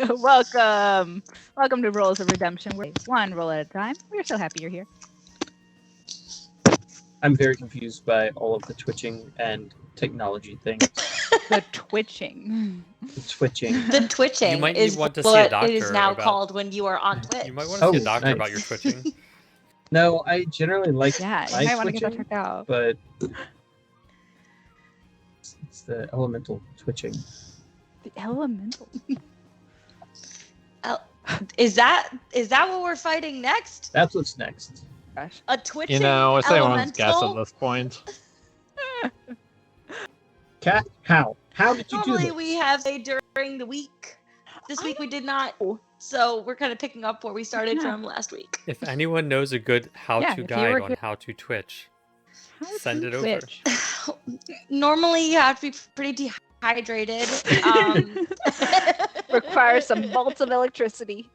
Welcome. Welcome to Rolls of Redemption. We're one roll at a time. We're so happy you're here. I'm very confused by all of the twitching and technology things. The twitching. The twitching. The twitching You might is want to see a what doctor it is now about- called when you are on Twitch. You might want to see a Oh, doctor nice. about your twitching. No, I generally like Yeah, my you might want to get that twitching, checked out. but it's the elemental twitching. The elemental. Is that what we're fighting next? That's what's next. Gosh. A twitching You know, it's anyone's guess at elemental? this point. Cat, how? How did you do Normally this? we have a during the week. This week we did not. So we're kind of picking up where we started Yeah. from last week. If anyone knows a good how-to Yeah, if you guide were on good- how to twitch, How Send to it over. twitch? Normally you have to be pretty dehydrated. Requires some volts of electricity.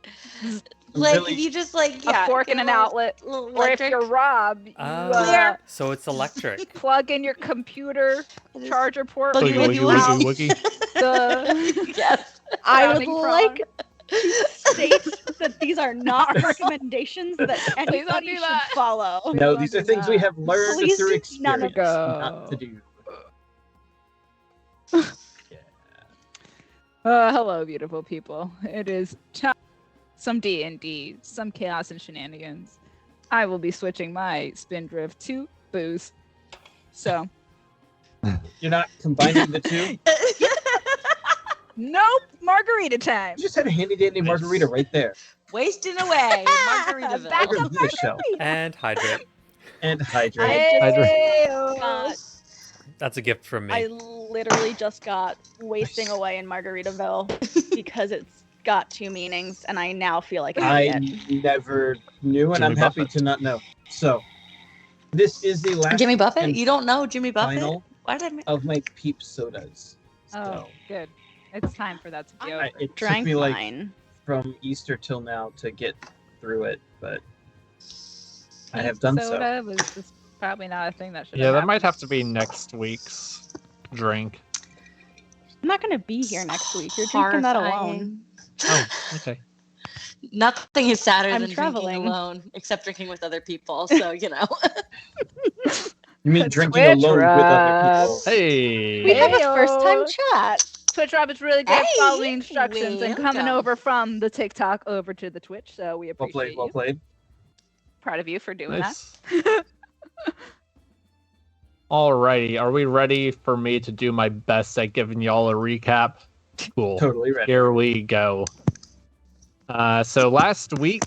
Like Really? if you just A fork and an outlet. Or if you're Rob, you Ah, so it's electric. plug in your computer charger port. Boogie, with woogie, out woogie. the Yes. I would Grounding like prong. to state that these are not recommendations that Please don't anybody do should that. follow. No, don't these are do things we that. have learned Please through do experience none of not to do. Hello, beautiful people. It is time some D&D, some chaos and shenanigans. I will be switching my spindrift to booze. So, You're not combining the two? nope, margarita time. You just had a handy dandy margarita right there. Wasting away. Margaritaville. Back Welcome up to the show. And hydrate. And hydrate. I That's a gift from me. I literally just got wasting away in Margaritaville because it's got two meanings, and I now feel like I an idiot. never knew, and Jimmy I'm happy Buffett. to not know. So, this is the last Jimmy Buffett? and You don't know Jimmy Buffett? final Why did I? of my peep sodas. Oh, So, good. It's time for that to be over. it took Drank me like mine. from Easter till now to get through it, but I have done so. Soda was just probably not a thing that should Yeah, that happened. might have to be next week's drink. I'm not gonna be here next week. You're drinking that alone. Oh, okay. Nothing is sadder I'm than traveling. drinking alone, except drinking with other people. So you know. You mean drinking Twitch alone with other people? Hey. We have a Heyo. first time chat. Twitch Rob is really good at Hey, following instructions and coming welcome. over from the TikTok over to the Twitch. So we Well appreciate played, well you. played. Proud of you for doing Nice. that. Alrighty, are we ready for me to do my best at giving y'all a recap? Cool. Totally ready. Here we go. So last week,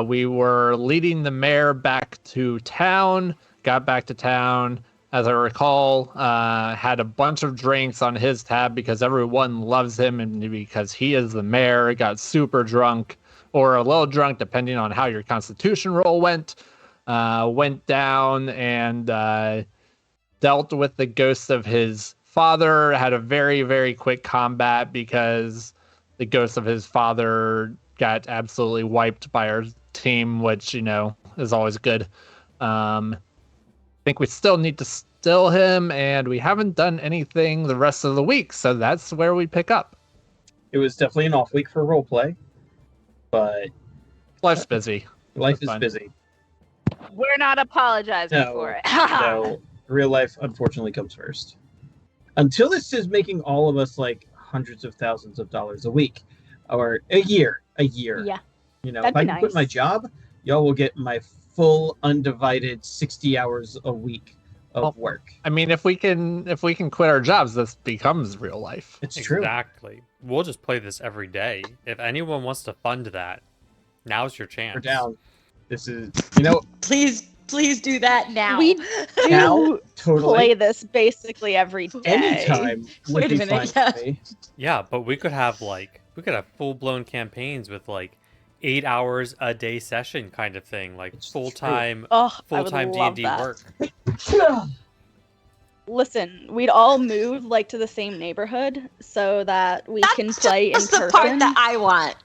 we were leading the mayor back to town, got back to town. As I recall, had a bunch of drinks on his tab because everyone loves him and because he is the mayor, got super drunk or a little drunk, depending on how your constitution roll went. Went down and dealt with the ghost of his father, had a very, very quick combat because the ghost of his father got absolutely wiped by our team, which, you know, is always good. I think we still need to still him, and we haven't done anything the rest of the week, so that's where we pick up. It was definitely an off week for roleplay, but Life's busy. life That's is fine. busy. We're not apologizing No, for it. So real life unfortunately comes first. Until this is making all of us like hundreds of thousands of dollars a week or a year. Yeah. You know, That'd if I be can quit nice. my job, y'all will get my full undivided 60 hours a week of Well, work. I mean, if we can quit our jobs, this becomes real life. It's true. Exactly. We'll just play this every day. If anyone wants to fund that, now's your chance. We're down. This is, you know, Please do that now. We now do totally play this basically every day. anytime would Wait a be minute, fine yeah. with me. Yeah, but we could have full-blown campaigns with like 8 hours a day session kind of thing, like It's full-time Oh, I would full-time love D&D that. work. Listen, we'd all move like to the same neighborhood so that we can That's play in just the person. part that I want.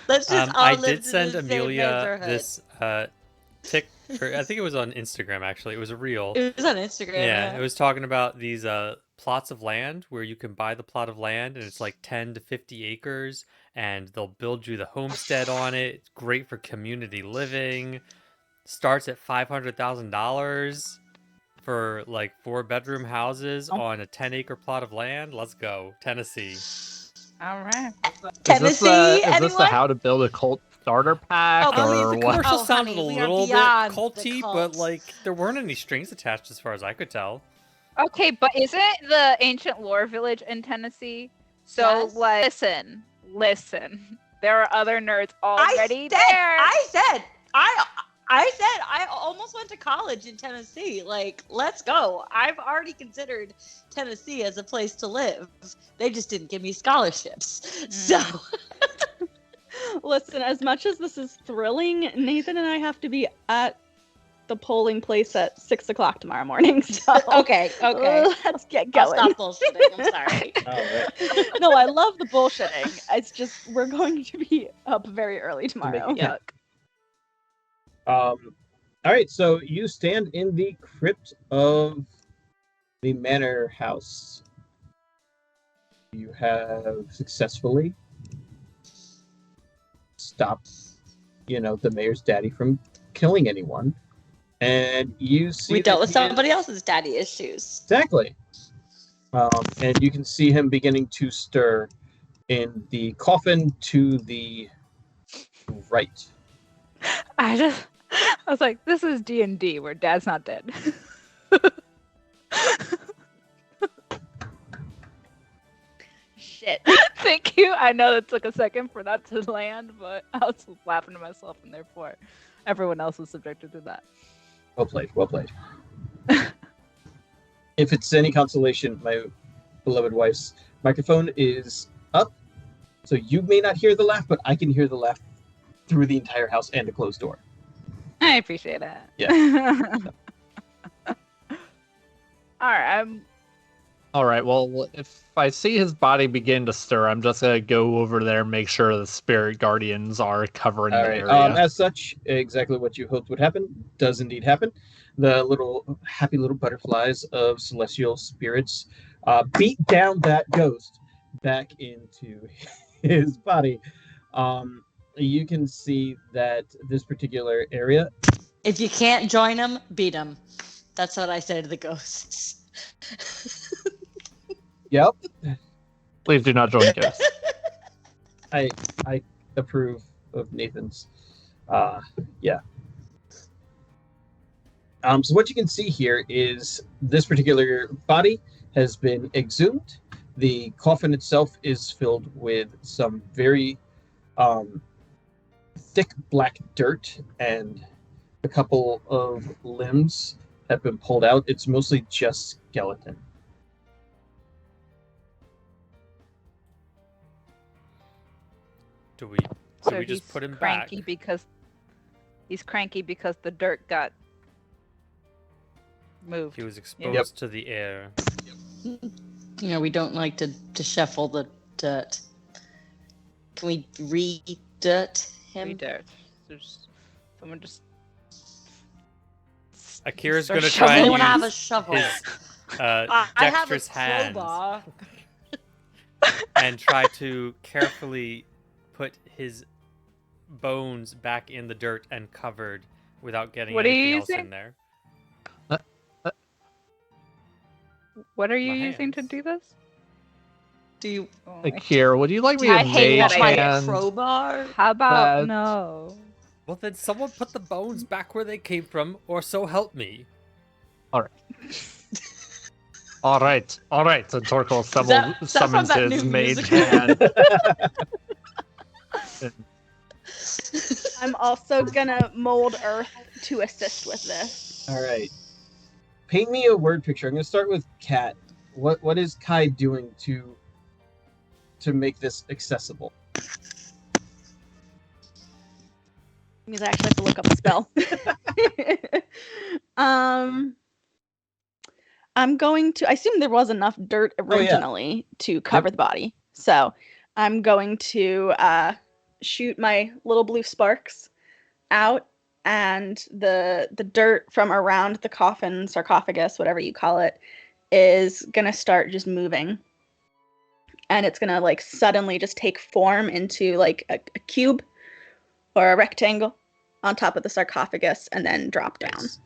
Let's just all I live did in send the same Amelia neighborhood. this or I think it was on Instagram actually. It was a reel. It was on Instagram. Yeah, it was talking about these plots of land where you can buy the plot of land and it's like 10 to 50 acres and they'll build you the homestead on it. It's great for community living. Starts at $500,000 for like 4-bedroom houses on a 10-acre plot of land. Let's go. Tennessee. All right. Tennessee, Is this the anyone? how to build a cult starter pack Oh, or The what? commercial Oh, sounded honey, a we are little bit beyond the culty, but cult. like there weren't any strings attached as far as I could tell. Okay, but isn't the ancient lore village in Tennessee? So, Yes. like, listen. There are other nerds already there. I said, I almost went to college in Tennessee. Like, let's go. I've already considered Tennessee as a place to live. They just didn't give me scholarships. So, Listen, as much as this is thrilling, Nathan and I have to be at the polling place at 6 o'clock tomorrow morning. So okay. let's get I'll going. stop bullshitting. I'm sorry. All right. No, I love the bullshitting. It's just we're going to be up very early tomorrow. it All right, so you stand in the crypt of the manor house. You have successfully stopped, the mayor's daddy from killing anyone, and you see We dealt with that he somebody is- else's daddy issues. Exactly. And you can see him beginning to stir in the coffin to the right. I was like, this is D&D where Dad's not dead. Shit. Thank you. I know it took a second for that to land, but I was laughing to myself, and therefore everyone else was subjected to that. Well played. Well played. If it's any consolation, my beloved wife's microphone is up, so you may not hear the laugh, but I can hear the laugh through the entire house and a closed door. I appreciate that. Yeah. All right. All right. Well, if I see his body begin to stir, I'm just gonna go over there and make sure the spirit guardians are covering All the right. area. As such, exactly what you hoped would happen does indeed happen. The little happy little butterflies of celestial spirits beat down that ghost back into his body. You can see that this particular area. If you can't join them, beat them. That's what I say to the ghosts. Yep, Please do not join ghosts. I approve of Nathan's. Yeah. So what you can see here is this particular body has been exhumed. The coffin itself is filled with some very thick black dirt, and a couple of limbs have been pulled out. It's mostly just skeleton. Do we So just he's put him back? cranky because he's cranky because the dirt got moved. He was exposed to the air. We don't like to shuffle the dirt. Can we re-dirt him? Dirt. There's someone just. Akira's Start gonna Does try and anyone use have a shovel? his I have a dexterous hands crowbar. and try to carefully put his bones back in the dirt and covered without getting What are you anything else using? in there. What are you My using to hands. do this? Do you? Oh my- Akira, would you like me to I hate mage that my hand? crowbar. How about That's- no? Well, then someone put the bones back where they came from, or so help me. All right. So Torkel that from summons that his new mage musical? hand. I'm also gonna mold earth to assist with this. All right. Paint me a word picture. I'm going to start with Kat. What is Kai doing to make this accessible? Means I actually have to look up a spell. I'm going to. I assume there was enough dirt yeah. originally to cover the body, so I'm going to shoot my little blue sparks out, and the dirt from around the coffin, sarcophagus, whatever you call it, is gonna start just moving. And it's gonna like suddenly just take form into like a cube or a rectangle on top of the sarcophagus and then drop down. Nice.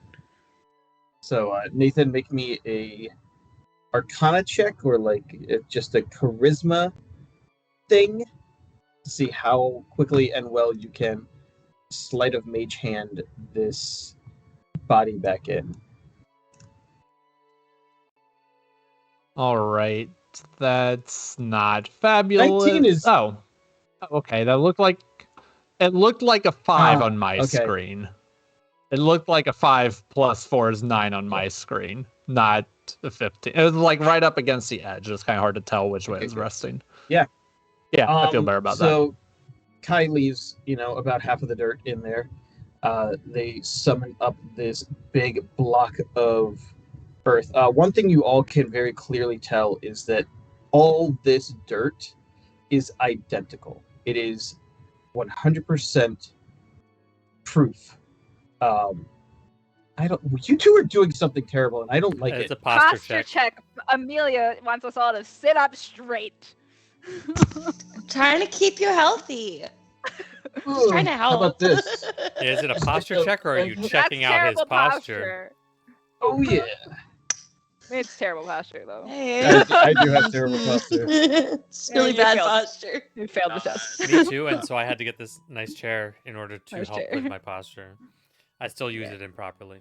So Nathan, make me a Arcana check or like just a charisma thing to see how quickly and well you can sleight of mage hand this body back in. All right, that's not fabulous. 19 is- Oh, okay. That looked like a 5 on my okay. screen. It looked like a 5 plus 4 is 9 on my screen, not a 15. It was like right up against the edge. It's kind of hard to tell which way it's resting. Yeah. Yeah, I feel better about that. So Kai leaves, about half of the dirt in there. They summon up this big block of earth. One thing you all can very clearly tell is that all this dirt is identical. It is 100% proof. You two are doing something terrible, and I don't like It's it. a posture check. Amelia wants us all to sit up straight. I'm trying to keep you healthy. Just trying to help. How about this? Yeah, is it a posture check, or are you checking That's out his terrible posture? Oh yeah, It's terrible posture, though. Hey. I do have terrible posture. It's really Yeah, you bad failed. posture. We failed the test. Me too, and so I had to get this nice chair in order to Nice help chair. with my posture. I still use it improperly.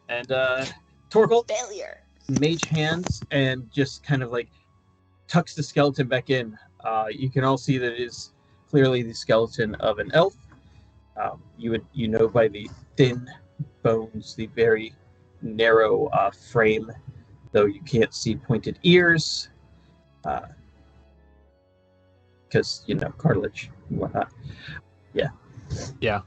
And Torkel Failure. mage hands and just kind of like tucks the skeleton back in. You can all see that it is clearly the skeleton of an elf. You know by the thin bones, the very narrow frame, though you can't see pointed ears, because cartilage and whatnot. Yeah.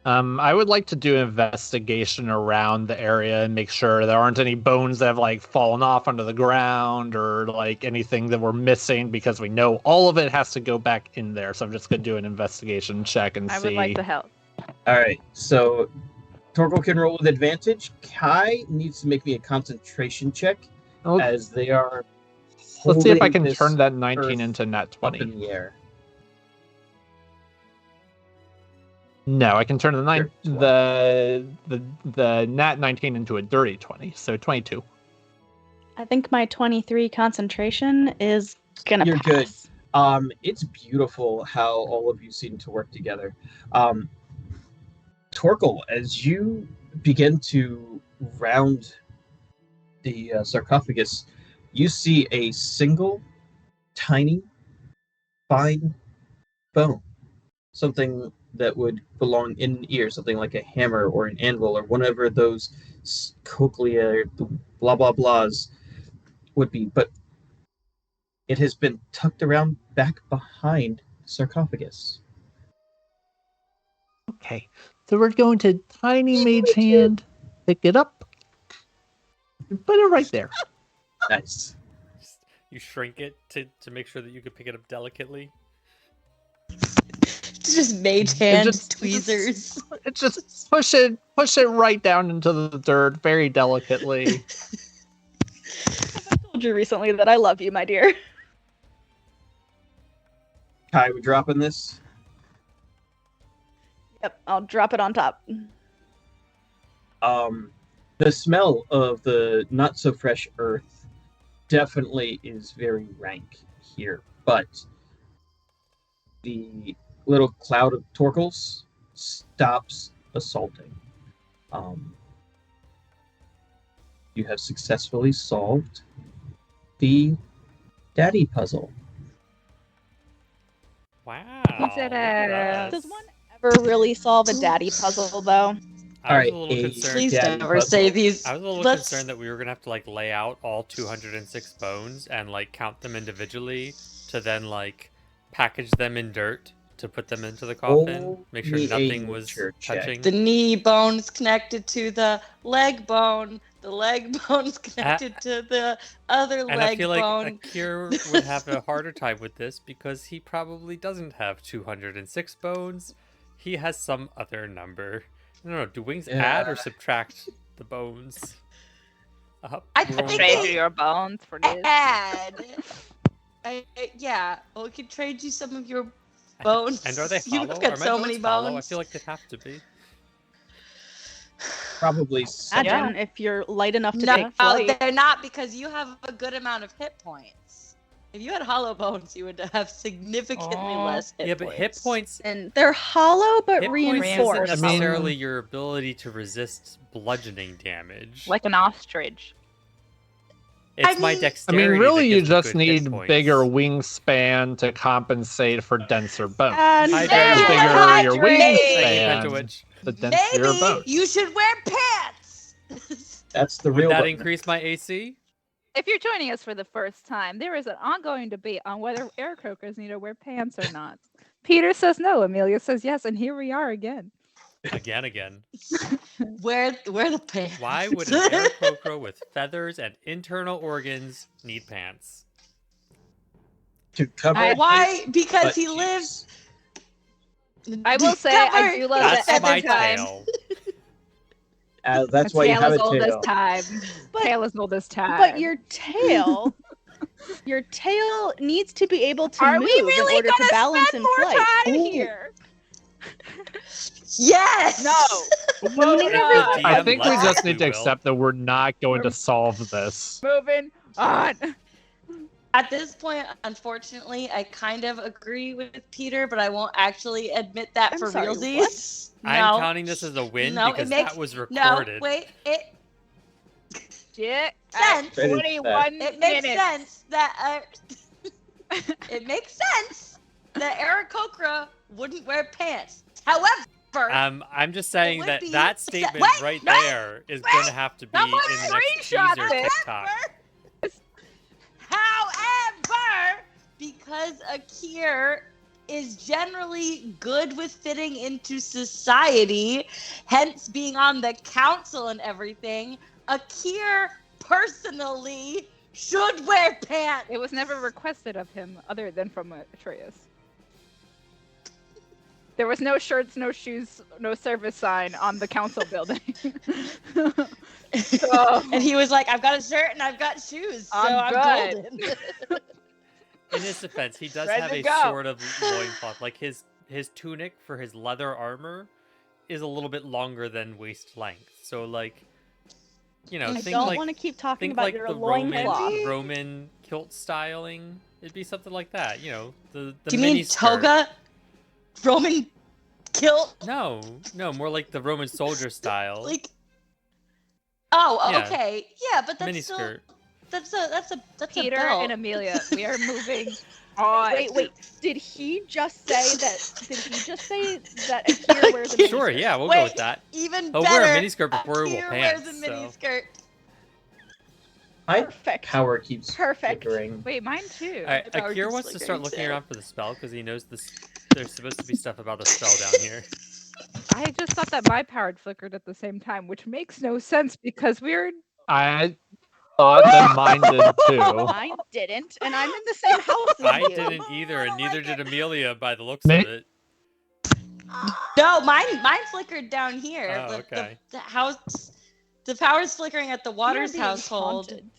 I would like to do an investigation around the area and make sure there aren't any bones that have like fallen off onto the ground or like anything that we're missing, because we know all of it has to go back in there. So I'm just gonna do an investigation check and I see. would like to help. All right, so Torkel can roll with advantage. Kai needs to make me a concentration check, Oh, as they are. let's see if I holding can this turn that 19 earth into nat up 20. in the air. No, I can turn the Sure, the nat 19 into a dirty 20, so 22. I think my 23 concentration is gonna You're pass. good. It's beautiful how all of you seem to work together. Torkel, as you begin to round the sarcophagus, you see a single, tiny, fine bone. Something that would belong in an ear, something like a hammer or an anvil or whatever those cochlea, blah blah blahs would be. But it has been tucked around back behind the sarcophagus. Okay, so we're going to tiny mage hand, pick it up, and put it right there. Nice. You shrink it to make sure that you can pick it up delicately. It's just mage hand just- tweezers. It's just push it right down into the dirt very delicately. I told you recently that I love you, my dear. Kai, we dropping this? Yep, I'll drop it on top. The smell of the not so fresh earth definitely is very rank here, but the little cloud of Torkels stops assaulting. You have successfully solved the daddy puzzle. Wow. did it. yes. Does one ever really solve a daddy puzzle, though? I was Alright, a little concerned. Please daddy never puzzle. say these. I was a little Let's- concerned that we were gonna have to like lay out all 206 bones and like count them individually to then like package them in dirt to put them into the coffin. Roll Make sure me a nothing was nature check. touching. The knee bone is connected to the leg bone. The leg bone is connected to the other And I leg feel like bone. Akir would have a harder time with this because he probably doesn't have 206 bones. He has some other number. I don't know. Do wings add Yeah. or subtract the bones. I I'll think trade they you your bones for this. yeah, we could trade you some of your bones. And are they You've hollow? got Are my so bones many hollow? I bones. feel like they'd have to be. Probably some. Imagine if you're light enough to No, take flight. they're not, because you have a good amount of hit points. If you had hollow bones, you would have significantly less hit Yeah, points. but hit points. And they're hollow but Hit points isn't reinforced. necessarily your ability to resist bludgeoning damage. Like an ostrich. It's my mean- dexterity. really, that you gives me just good hit need points. bigger wingspan to compensate for denser bones. And Hydrate. there The you bigger go. your Maybe. Thank you, wingspan, Pentawitch. the denser your Maybe bones. you should wear pants. That's the Would real that button. increase my AC? If you're joining us for the first time, there is an ongoing debate on whether aircroakers need to wear pants or not. Peter says no, Amelia says yes, and here we are again. Again. wear the pants. Why would an Aarakocra with feathers and internal organs need pants? To cover. Why? Because butt he cheeks. lives. I will say I do love That's that my every time. tail. That's why you have a old as tail. time. But- Tail is old as time. But your tail needs to be able to Are move we really in order to gonna balance spend in more flight. time Ooh. here? Yes. No. Moving The on. DM I think we lets just us, need to will. accept that we're not going to solve this. Moving on. At this point, unfortunately, I kind of agree with Peter, but I won't actually admit that I'm for sorry, realsies. I'm No. counting this as a win No, it because makes- that was No, recorded. wait. It Shit. Sense. 21 it makes minutes. sense that it makes sense that Aarakocra wouldn't wear pants. However, I'm just saying would that be- that statement wait, right wait, there is wait. going to have to be in Someone the next screenshot teaser this. TikTok. however, because Akir is generally good with fitting into society, hence being on the council and everything, Akir personally should wear pants. It was never requested of him other than from Atreus. There was no shirts, no shoes, no service sign on the council building. So, And he was like, I've got a shirt and I've got shoes, so I'm I'm good." golden. In his defense, he does Ready have to a go. sort of loincloth. Like his tunic for his leather armor is a little bit longer than waist length. So like, you know, I think don't like want to keep talking think about like your the Roman loincloth. Roman kilt styling. It'd be something like that. You know, the Do you mini mean skirt. toga? Roman kilt? No, more like the Roman soldier style. Like, oh, Yeah. okay, yeah, but that's mini still skirt. that's a Peter belt. and Amelia, we are moving on. Wait. Did he just say that Akir wears a mini Sure, skirt? yeah, we'll go Wait, with that. Even He'll better. wear a miniskirt before he will Akir pants. wears a mini So. skirt. My Perfect. power keeps Perfect. flickering. Wait, mine too. All right, Power Akira keeps wants to start flickering, looking so- around for the spell because he knows this. There's supposed to be stuff about the spell down here. I just thought that my power had flickered at the same time, which makes no sense because we're I thought that mine did too. Mine didn't, and I'm in the same house as I you. didn't either, I and don't neither like did it. Amelia by the looks Me- of it. No, mine flickered down here. Oh, but okay. the house, the power's flickering at the You're Waters being household. haunted.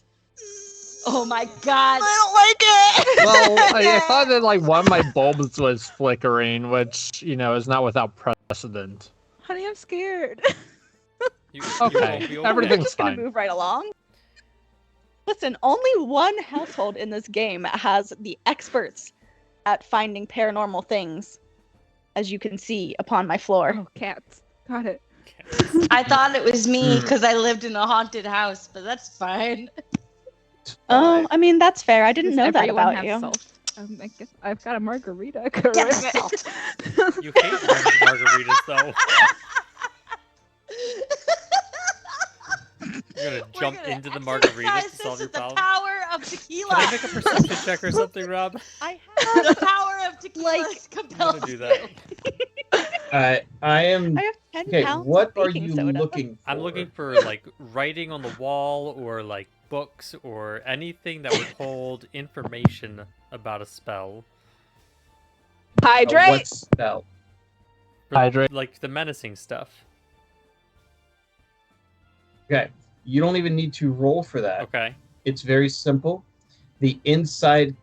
Oh my god! don't like it. Well, I thought that like one of my bulbs was flickering, which is not without precedent. honey, I'm scared. You Okay, won't be I'm everything's just gonna fine. move right along. Listen, only one household in this game has the experts at finding paranormal things, as you can see upon my floor. Oh, cats. Got it. I thought it was me Hmm. because I lived in a haunted house, but that's fine. Oh, I mean that's fair. I didn't Does know that everyone about have you. salt? I guess I've got a margarita. Get Caribbean. the salt. You hate lemon margaritas, though. You're gonna We're jump gonna into the exercise margaritas to this solve your with the problem. power of tequila. Can I make a perception check or something, Rob? I The have power of tequila Like- compels I'm gonna do that. I am. I have 10 Okay, pounds what of are baking you soda. looking for? I'm looking for like writing on the wall or like books or anything that would hold information about a spell. Hydrate. What spell? For, Hydrate. Like the menacing stuff. Okay. You don't even need to roll for that. Okay. It's very simple. The inside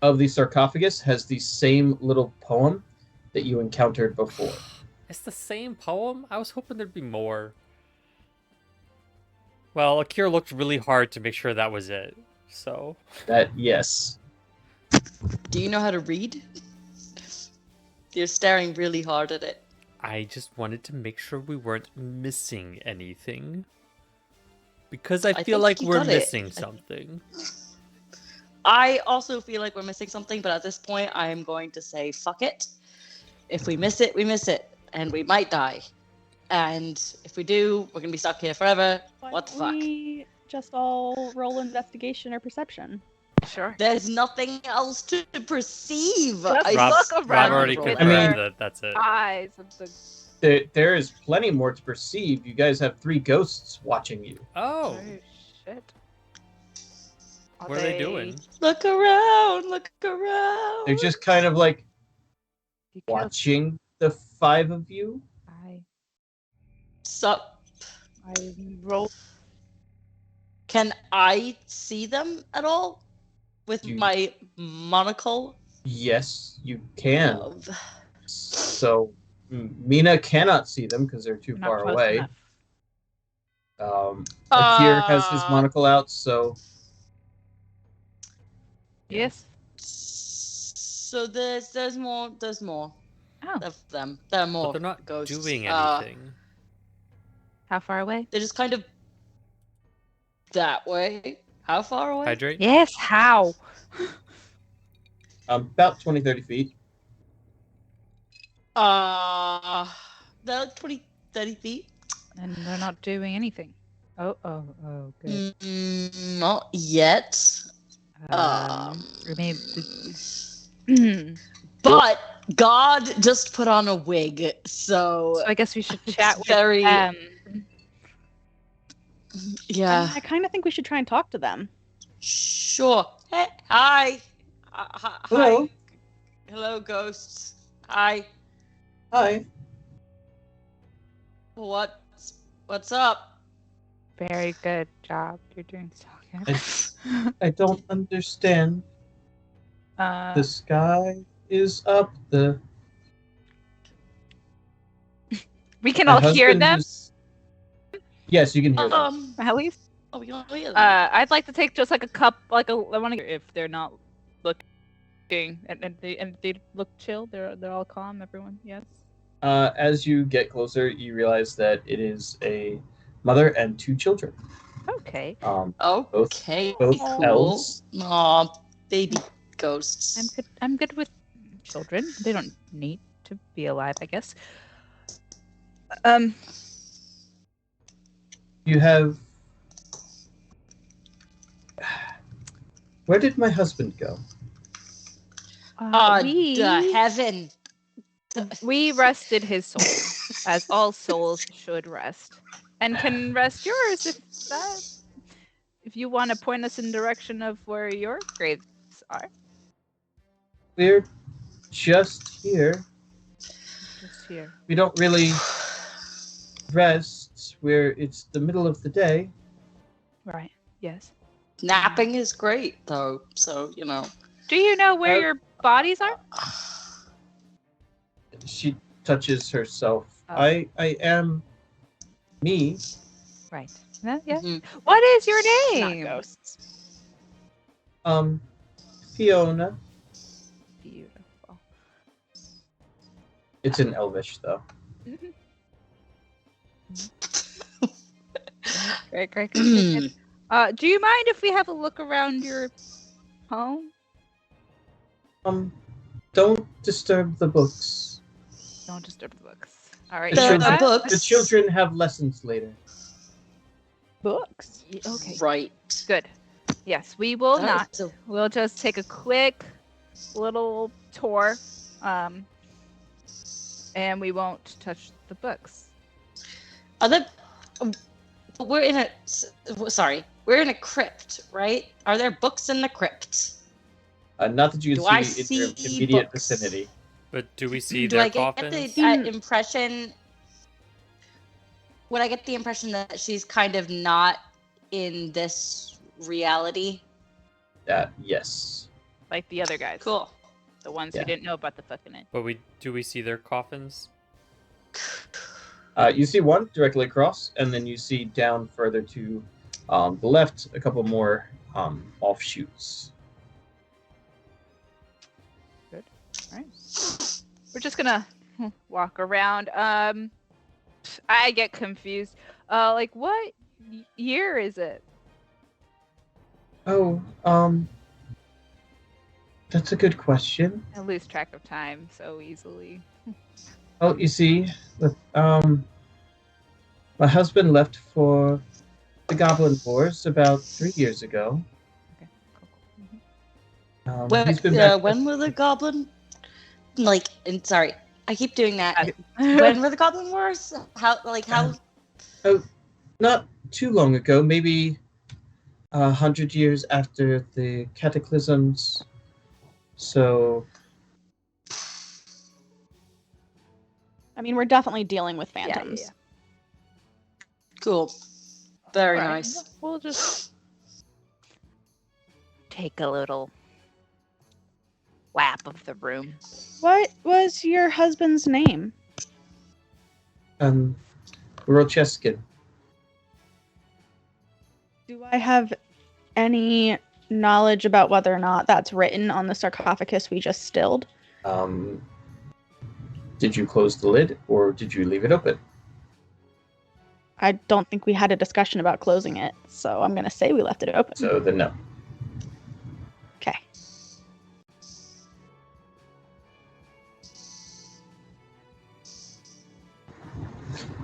of the sarcophagus has the same little poem that you encountered before. It's the same poem? I was hoping there'd be more. Well, Akira looked really hard to make sure that was it. So. Yes. Do you know how to read? You're staring really hard at it. I just wanted to make sure we weren't missing anything. Because I feel think like you we're got it. missing something. I also feel like we're missing something, but at this point, I am going to say, fuck it. If we miss it, we miss it. And we might die. And if we do, we're going to be stuck here forever. What the fuck? We just all roll investigation or perception. Sure. There's nothing else to perceive. Just I Rob, look Rob around already with confirmed their that that's it. eyes of the There is plenty more to perceive. You guys have 3 ghosts watching you. Oh, shit. what are they doing? Look around, look around. They're just kind of like You killed- watching the 5 of you. Sup? I rolled. Can I see them at all? With You- my monocle Yes, you can. of... So Mina cannot see them because they're too Not far close away. enough. Akir has his monocle out, so Yes. So there's more Oh, of them. There are more But they're not ghosts. doing anything. how far away? They're just kind of that way. How far away? Hydrate? Yes. How? about 20, 30 feet. They're like 20, 30 feet. And they're not doing anything. Oh, good. Not yet. Or maybe. But God just put on a wig, so So I guess we should It's chat with very- them. yeah. I kind of think we should try and talk to them. Sure. Hey, hi. Hello. Hi. Hello, ghosts. Hi. Hi. What's up? Very good job. You're doing so good. I don't understand. The sky is up. We can My all hear husband them, is- Yes, you can hear them. Oh, at least. we can hear them. I'd like to take just like a cup, I want to hear if they're not looking, and they look chill. They're all calm. Everyone, yes. As you get closer, you realize that it is a mother and 2 children. Okay. Okay. both cool. elves. Aw, baby ghosts. I'm good with children. They don't need to be alive, I guess. You have. Where did my husband go? Heaven. We rested his soul, as all souls should rest, and can rest yours if you want to point us in direction of where your graves are. We're just here. Just here. We don't really rest. It's the middle of the day. Right. Yes. Napping is great, though. So, you know. Do you know where your bodies are? She touches herself. Oh. I am me. Right. Yeah. Mhm. What is your Not name? ghosts. Fiona. Beautiful. It's in Elvish though. Great. Do you mind if we have a look around your home? Don't disturb the books. Don't disturb the books. All right. The The children, books. the children have lessons later. Books. Okay. Right. Good. Yes, we will That not. is a- We'll just take a quick little tour, and we won't touch the books. Are there? We're in a. Sorry, we're in a crypt, right? Are there books in the crypt? Not that you Do I can see in your see immediate books? vicinity. But do we see Do their I get coffins? the impression? would I get the impression that she's kind of not in this reality? Yes. Like the other guys. Cool. The ones Yeah. who didn't know about the fucking it. But do we see their coffins? You see one directly across, and then you see down further to the left a couple more offshoots. Good. All right. We're just gonna walk around. I get confused. Like what year is it? Oh, that's a good question. I lose track of time so easily. Oh, you see, my husband left for the Goblin Wars about 3 years ago. Okay, cool. He's been back. When were the Goblin? Sorry, I keep doing that. When were the Goblin Wars? How? Oh, not too long ago. Maybe 100 years after the cataclysms. So. I mean, we're definitely dealing with Yeah, phantoms. yeah. Cool. Very All right, nice. We'll just take a little lap of the room. What was your husband's name? Rocheskin. Do I have any knowledge about whether or not that's written on the sarcophagus we just stilled? Did you close the lid, or did you leave it open? I don't think we had a discussion about closing it, so I'm going to say we left it open. So then no. Okay.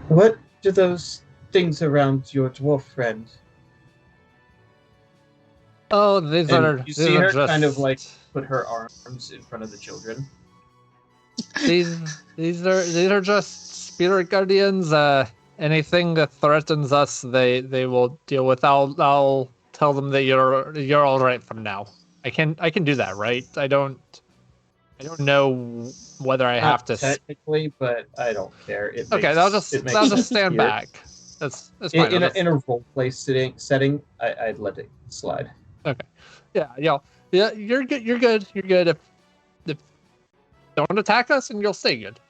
What do those things around your dwarf friend? Oh, these And are you these see are her just kind of like put her arms in front of the children. these are just spirit guardians. Anything that threatens us, they will deal with. I'll tell them that you're all right from now. I can do that, right? I don't know whether I have to. Technically, but I don't care. Okay, I'll just stand weird. back. That's fine. In a role play setting, I'd let it slide. Okay. Yeah, you're good. You're good. You're good. If don't attack us, and you'll stay good.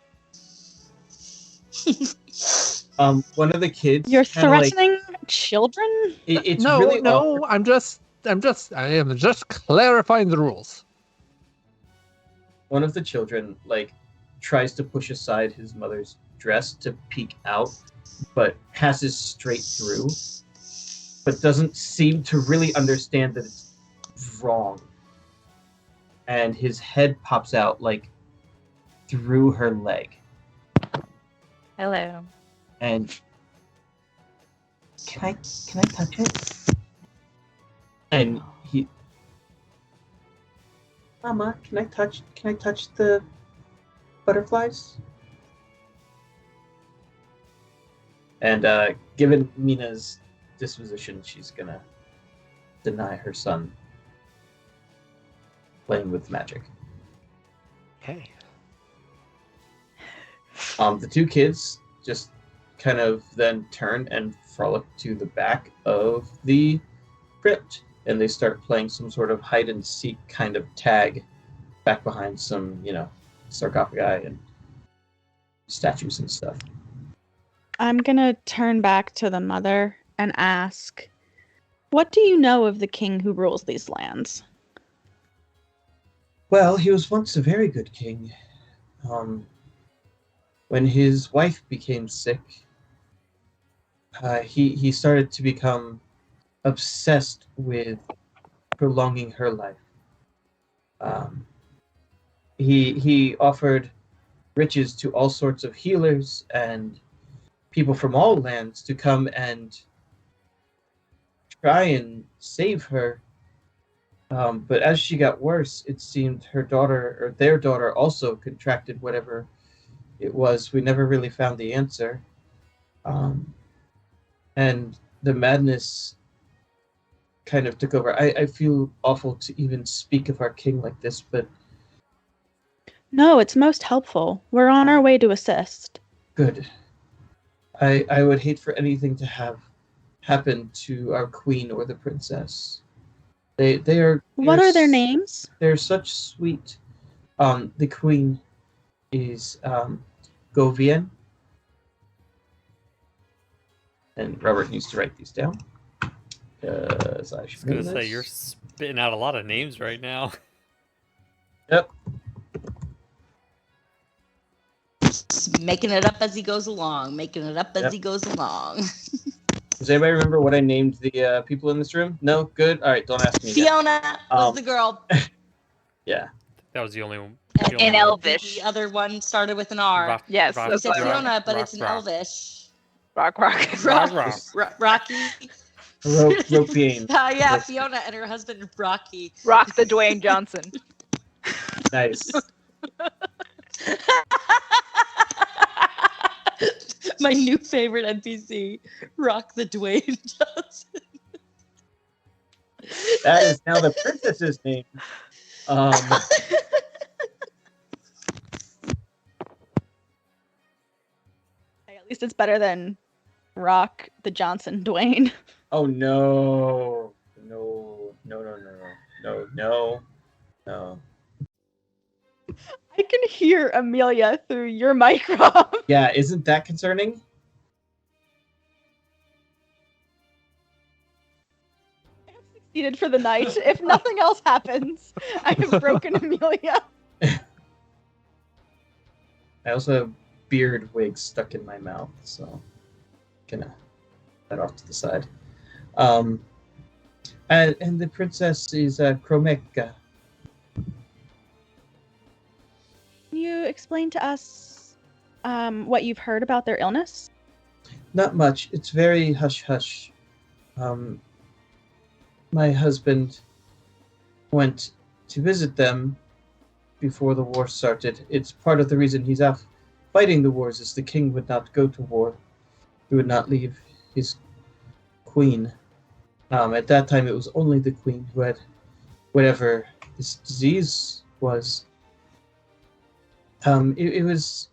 One of the kids. You're kinda like- threatening children? it's no, really no. awkward. I am just clarifying the rules. One of the children like tries to push aside his mother's dress to peek out, but passes straight through, but doesn't seem to really understand that it's wrong. And his head pops out like through her leg. Hello. And can I touch it? And he, Mama, can I touch the butterflies? And given Mina's disposition, she's gonna deny her son playing with magic. Okay. The two kids just kind of then turn and frolic to the back of the crypt, and they start playing some sort of hide and seek kind of tag back behind some, sarcophagi and statues and stuff. I'm going to turn back to the mother and ask, what do you know of the king who rules these lands? Well, he was once a very good king. When his wife became sick, he started to become obsessed with prolonging her life. He offered riches to all sorts of healers and people from all lands to come and try and save her. But as she got worse, it seemed her daughter, or their daughter, also contracted whatever it was. We never really found the answer. And the madness kind of took over. I feel awful to even speak of our king like this, but No, it's most helpful. We're on our way to assist. good. I would hate for anything to have happened to our queen or the princess. They are. What are their names? They're such sweet. The queen is Govien, and Robert needs to write these down. Because I I should was gonna know say this. you're spitting out a lot of names right now. Yep. Just making it up as he goes along. Making it up as Yep. he goes along. Does anybody remember what I named the people in this room? No? Good? All right, don't ask me. Again. Fiona was the girl. Yeah. That was the only one. And In Elvish. The other one started with an R. Rock, Yes, rock, You said that's what I Fiona, but rock, it's in rock. Elvish. Rock. Rocky. Ropiane. Yeah, Rope- Fiona and her husband Rocky. Rock the Dwayne Johnson. Nice. My new favorite NPC, Rock the Dwayne Johnson. That is now the princess's name. Hey, at least it's better than Rock the Johnson Dwayne. Oh no. No. I can hear Amelia through your mic, Rob. Yeah, isn't that concerning? I have succeeded for the night. If nothing else happens, I have broken Amelia. I also have beard wigs stuck in my mouth, so gonna that off to the side. And the princess is Kromeka. Can you explain to us what you've heard about their illness? Not much. It's very hush hush. My husband went to visit them before the war started. It's part of the reason he's out fighting the wars is the king would not go to war. He would not leave his queen. At that time, it was only the queen who had whatever this disease was. It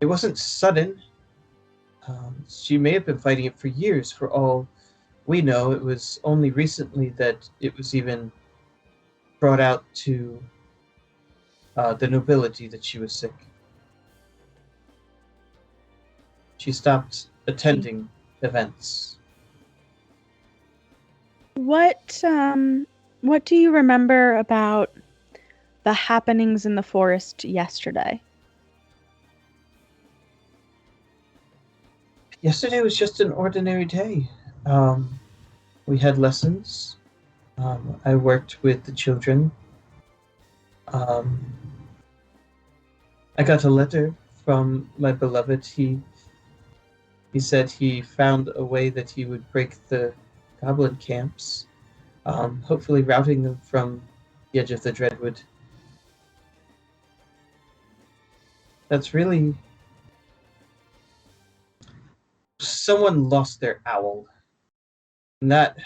wasn't sudden. She may have been fighting it for years. For all we know, it was only recently that it was even brought out to the nobility that she was sick. She stopped attending events. What do you remember about the happenings in the forest yesterday? Yesterday was just an ordinary day. We had lessons. I worked with the children. I got a letter from my beloved. He said he found a way that he would break the goblin camps, hopefully routing them from the edge of the Dreadwood. That's really... Someone lost their owl. And that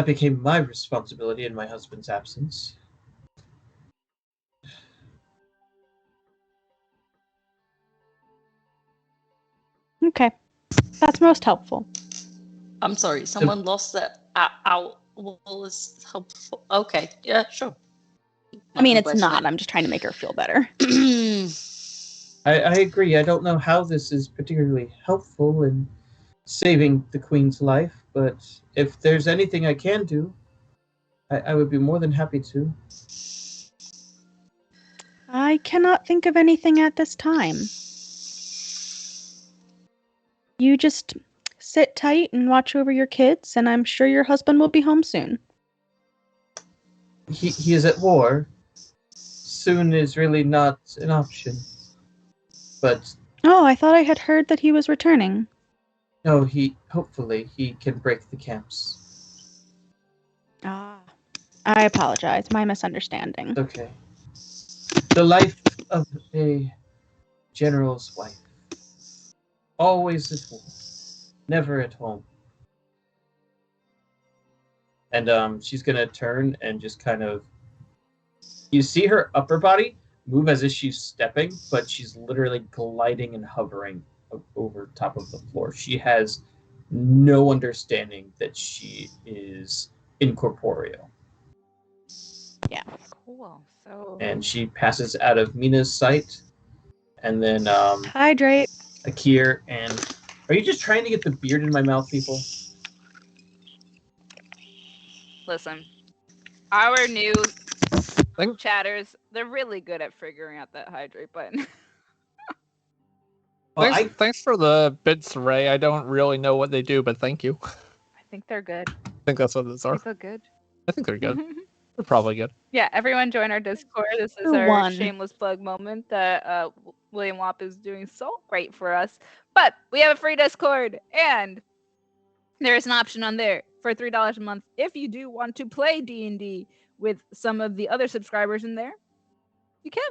became my responsibility in my husband's absence. Okay, that's most helpful. I'm sorry, someone lost their owl is helpful. Okay, yeah, sure. I mean, it's not. I'm just trying to make her feel better. I agree. I don't know how this is particularly helpful in saving the Queen's life, but if there's anything I can do, I would be more than happy to. I cannot think of anything at this time. You just sit tight and watch over your kids, and I'm sure your husband will be home soon. He is at war. Soon is really not an option. But Oh, I thought I had heard that he was returning. no, hopefully he can break the camps. Ah, I apologize. My misunderstanding. Okay. The life of a general's wife. Always at war. Never at home. And she's gonna turn and just kind of... You see her upper body move as if she's stepping, but she's literally gliding and hovering over top of the floor. She has no understanding that she is incorporeal. Cool. So And she passes out of Mina's sight. And then Hydrate. Akir and... Are you just trying to get the beard in my mouth, people? listen, our new Think- chatters, they're really good at figuring out that hydrate button. Well, Thanks for the bits, Ray. I don't really know what they do, but thank you. I I think they're good. think that's what these They are. feel good. I think they're good. They're probably good. Yeah, everyone join our Discord. This is For our one. shameless plug moment that William Wap is doing so great for us. But we have a free Discord, and there is an option on there for $3 a month if you do want to play D&D with some of the other subscribers in there. You can.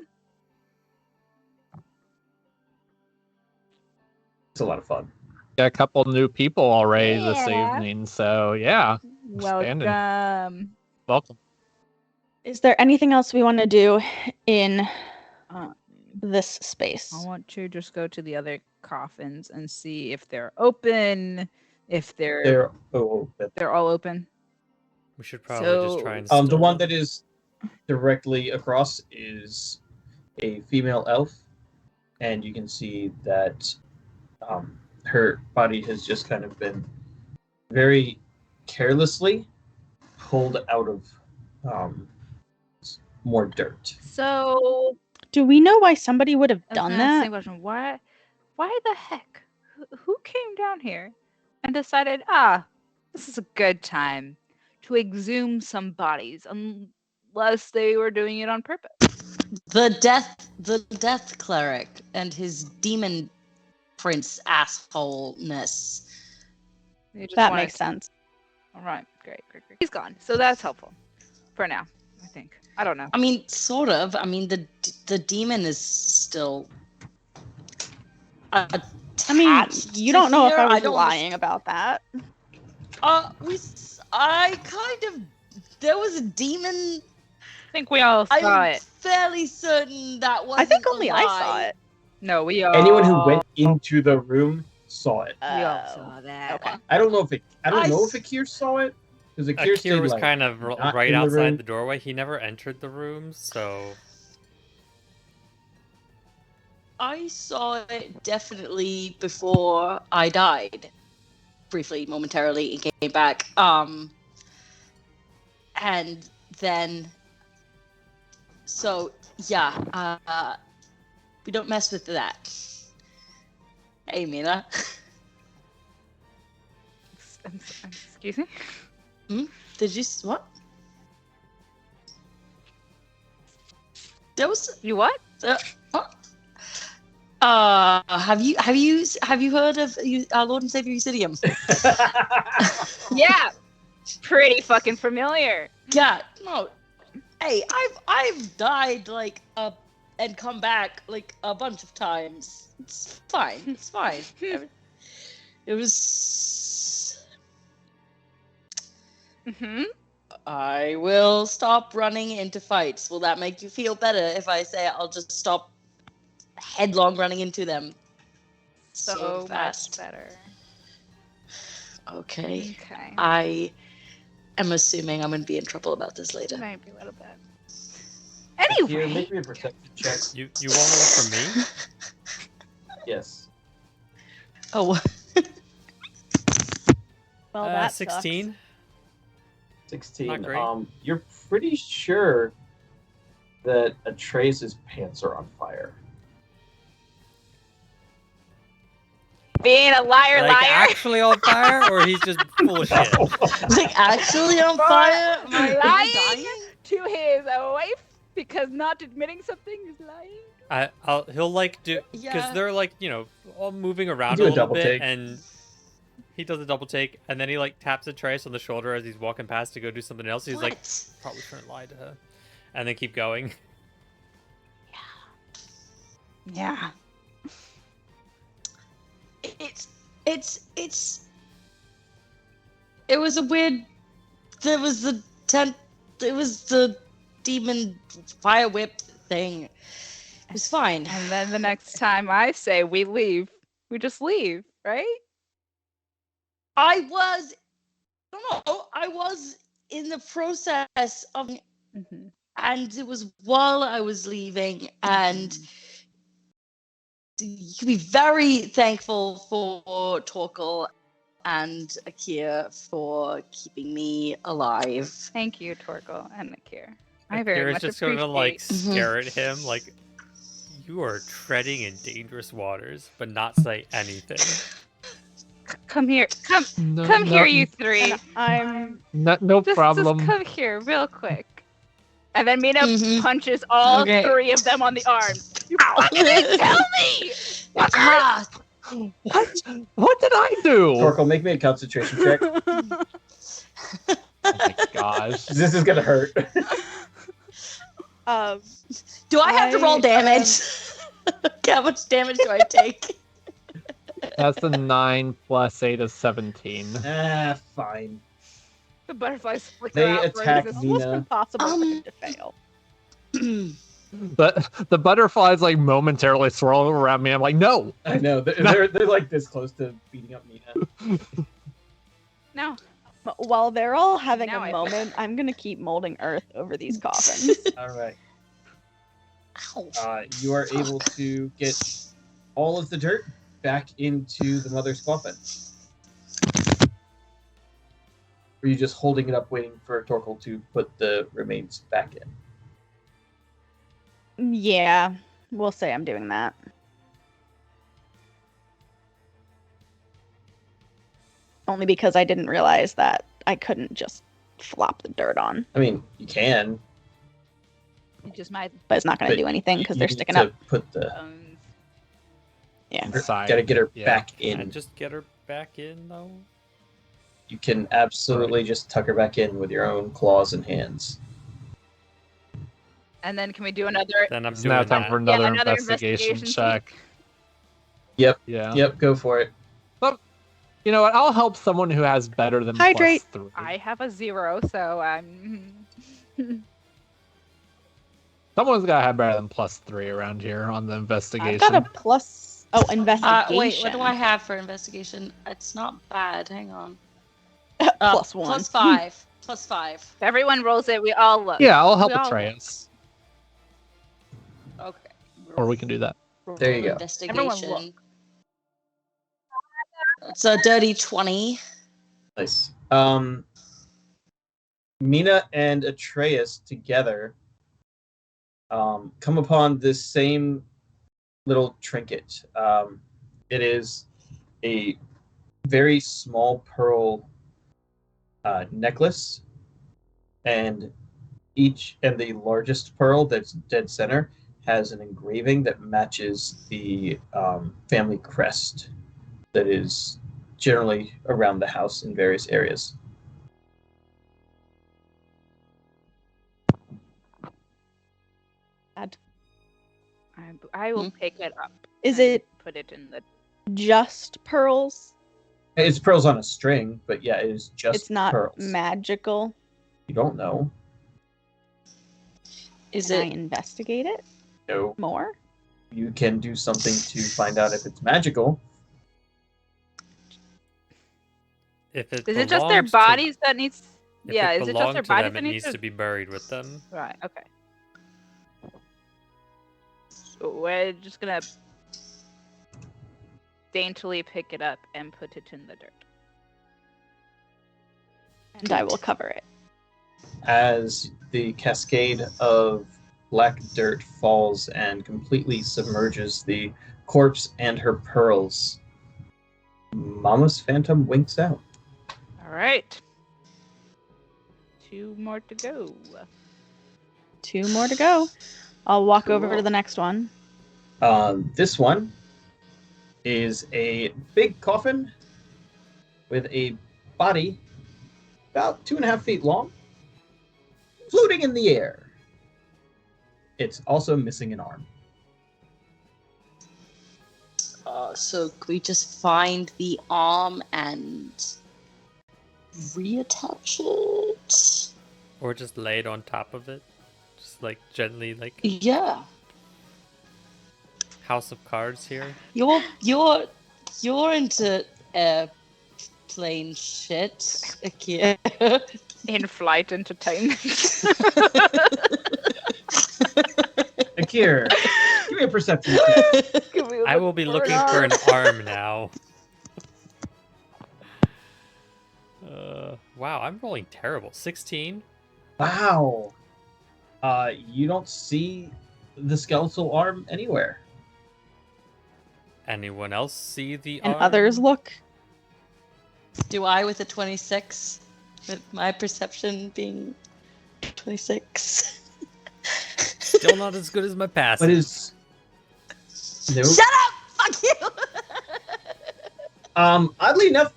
it's a lot of fun. Got a couple new people already this Yeah. evening, so yeah. Expanding. Welcome. Welcome. Is there anything else we want to do in this space? I want to just go to the other coffins and see if they're open, if they're They're all open. We should probably just try and the steal one them. that is directly across is a female elf, and you can see that her body has just kind of been very carelessly pulled out of more dirt. So Do we know why somebody would have I was done gonna ask the that? same question. Why the heck? Who came down here and decided, this is a good time to exhume some bodies, unless they were doing it on purpose? The death cleric and his demon prince assholeness. They just That wanted makes to- sense. All right, great. He's gone, so that's helpful for now. I think. I don't know. I mean, sort of. I mean, the demon is still. I mean, you don't know if I was don't lying about that. I kind of. There was a demon. I think we all saw I'm it. fairly certain that wasn't I think a only I saw lie. it. No, we all. Anyone who went into the room saw it. We all Oh, saw that. okay. I don't know if I Akir saw it, because Akir Akir stayed was like kind of not right in the outside room. the doorway. He never entered the room, so I saw it definitely before I died. Briefly, momentarily, and came back. And then. So, yeah, we don't mess with that. Hey, Mina. Excuse me? Did you. What? There was. You what? What? Have you heard of our Lord and Savior Eusidium? Yeah. Pretty fucking familiar. Yeah, no. Hey, I've died and come back like a bunch of times. It's fine. It's fine. It was. Mm-hmm. I will stop running into fights. Will that make you feel better if I say I'll just stop headlong running into them? So fast. much better. Okay. Okay. I am assuming I'm gonna be in trouble about this later. Maybe a little bit. Akir, Anyway. make me a perception check. you want one from me? Yes. Oh, Well, that 16. 16. Not great. You're pretty sure that Atreus's pants are on fire. Being a liar, Like liar. actually on fire, or he's just full of shit? like actually on fire? Am I Lying dying? to his wife because not admitting something is lying. He'll like do because Yeah. they're like all moving around Do a a little double bit, take. and he does a double take, and then he like taps Atreus on the shoulder as he's walking past to go do something else. He's like What? probably trying to lie to her, and then keep going. Yeah. It was a weird. There was the tent. It was the demon fire whip thing. It was fine. And then the next time I say we leave, We just leave, right? I was in the process of, Mm-hmm. and it was while I was leaving, and you can be very thankful for Torkel and Akia for keeping me alive. Thank you, Torkel and Nakir. I very Akira's much just appreciate. gonna like stare at him like you are treading in dangerous waters, but not say anything. Come here, come No, here, you three. And I'm no Just problem. come here, real quick. And then Mina Mhm. punches all Okay. 3 of them on the arms. You fucking didn't tell me. Ah, What? What did I do? Torkel, make me a concentration check. Oh my gosh. This is gonna hurt. do I have to roll damage? How much damage do I take? That's a 9 plus 8 is 17. Fine. The butterflies flicker They out. attack it's almost Mina. impossible for him to fail. But the butterflies like momentarily swirl around me. I'm like, no. I know they're like this close to beating up Mina. No. While they're all having Now a I- moment, I'm gonna keep molding earth over these coffins. All right. Ow. You are able to get all of the dirt back into the mother's coffin. Or are you just holding it up, waiting for Torkel to put the remains back in? Yeah, we'll say I'm doing that. Only because I didn't realize that I couldn't just flop the dirt on. I mean, you can. You just might. But it's not going to But do anything because you they're need sticking to up. Put the. Yeah. Side. Gotta get her Yeah. back Can I in. just get her back in though? You can absolutely just tuck her back in with your own claws and hands. And then can we do another? Then I'm It's doing now time that. for another, another investigation investigation check. Yep. Yeah. Yep, go for it. You know what? I'll help someone who has better than Hydrate. +3. I have a 0, so I'm. Someone's got to have better than +3 around here on the I've investigation. got a plus. Oh, investigation. Wait, what do I have for investigation? It's not bad. Hang on. Plus 1. Plus 5. Plus 5. If everyone rolls it, we all look. Yeah, I'll help We all Atreus. Okay. Or we can do that. There you go. Investigation. Everyone It's a dirty 20. Nice. Mina and Atreus together come upon this same little trinket. It is a very small pearl necklace, and the largest pearl that's dead center has an engraving that matches the family crest that is generally around the house in various areas. I will pick it up. Is and it Put it in the. just pearls? It's pearls on a string, but yeah, it is just It's not pearls. magical. You don't know. Is Can I it? investigate it No. more? You can do something to find out if it's magical. If it Is it just their belongs bodies that needs? To, if Yeah, it is it just belonged their to bodies them, that it need needs to- to be buried with them. Right. Okay. So we're just gonna daintily pick it up and put it in the dirt. And I will cover it. As the cascade of black dirt falls and completely submerges the corpse and her pearls, Mama's phantom winks out. All right. 2 more to go. 2 more to go. I'll walk over Cool. to the next one. This one is a big coffin with a body about 2.5 feet long, floating in the air. It's also missing an arm. So could we just find the arm and reattach it? Or just lay it on top of it. Just like gently, like Yeah. House of Cards here. You're You're into airplane shit, Akira. In-flight entertainment. Akira, give me a perception check. Can we I will look be for looking an for arm? an arm now. Wow, I'm rolling terrible. 16? Wow. You don't see the skeletal arm anywhere. Anyone else see the And arm? others look. Do I with a 26? With my perception being 26. Still not as good as my passive. What is? Nope. Shut up! Fuck you! Oddly enough,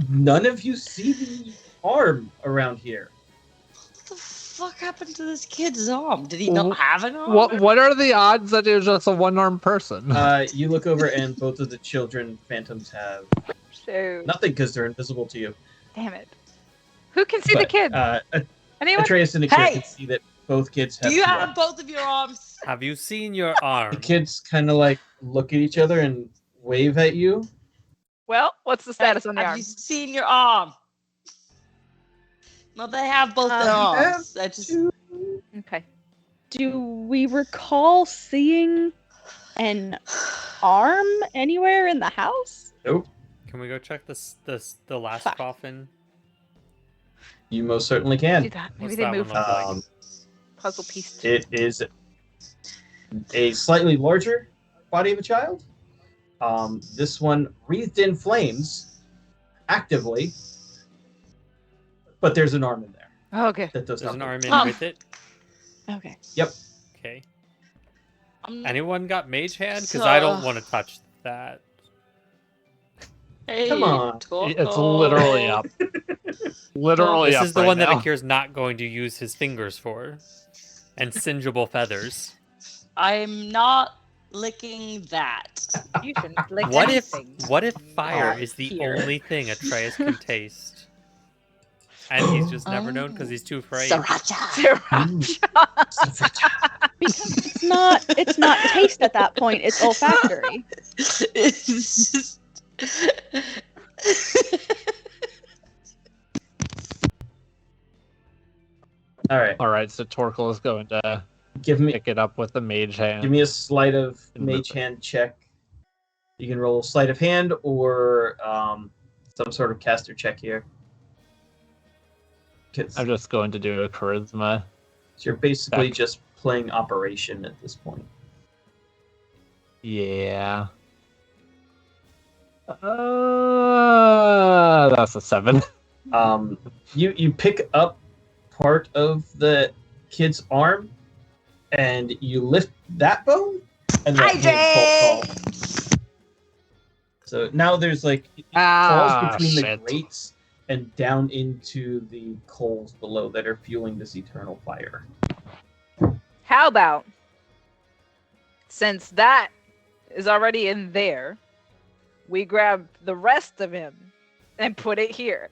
none of you see the arm around here. What the fuck happened to this kid's arm? Did he not have an arm? What are the odds that it was just a one-armed person? You look over, and both of the children phantoms have So, nothing because they're invisible to you. damn it. Who can see the But, kid? Anyone? Atreus and Akira Hey! can see that both kids Do have. you two have arms. both of your arms? Have you seen your arm? The kids kind of like look at each other and wave at you. Well, what's the status on the Have arm? you seen your arm? No, they have both their arms. I just Okay. Do we recall seeing an arm anywhere in the house? Nope. Can we go check the last Fuck. coffin? You most certainly Do can. that. Maybe What's they that one moved look like? Um, puzzle piece. It is a slightly larger body of a child. This one wreathed in flames actively, but there's an arm in there Oh, okay. that does There's not an move. arm in Oh. with it. Okay. Okay. I'm Anyone got mage hand? Because I don't want to touch that. Hey, Come on. It's literally up. Literally This up is the right one now. that Akira's not going to use his fingers for. And singeable feathers. I'm not licking that. You shouldn't lick What if anything. fire Not is the here. only thing Atreus can taste? And he's just never known because he's too afraid. Sriracha. Because it's not taste at that point, it's olfactory. It's just... All right, All right, so Torkel is going to give me pick it up with the mage hand. give me a sleight of And mage rip it. hand check. You can roll sleight of hand or some sort of caster check here. 'Cause I'm just going to do a charisma. you're basically Back. just playing operation at this point. Yeah. That's a 7. You pick up part of the kid's arm and you lift that bone and that hand falls. So now there's like it falls between the shit. grates and down into the coals below that are fueling this eternal fire. How about, since that is already in there, we grab the rest of him and put it here.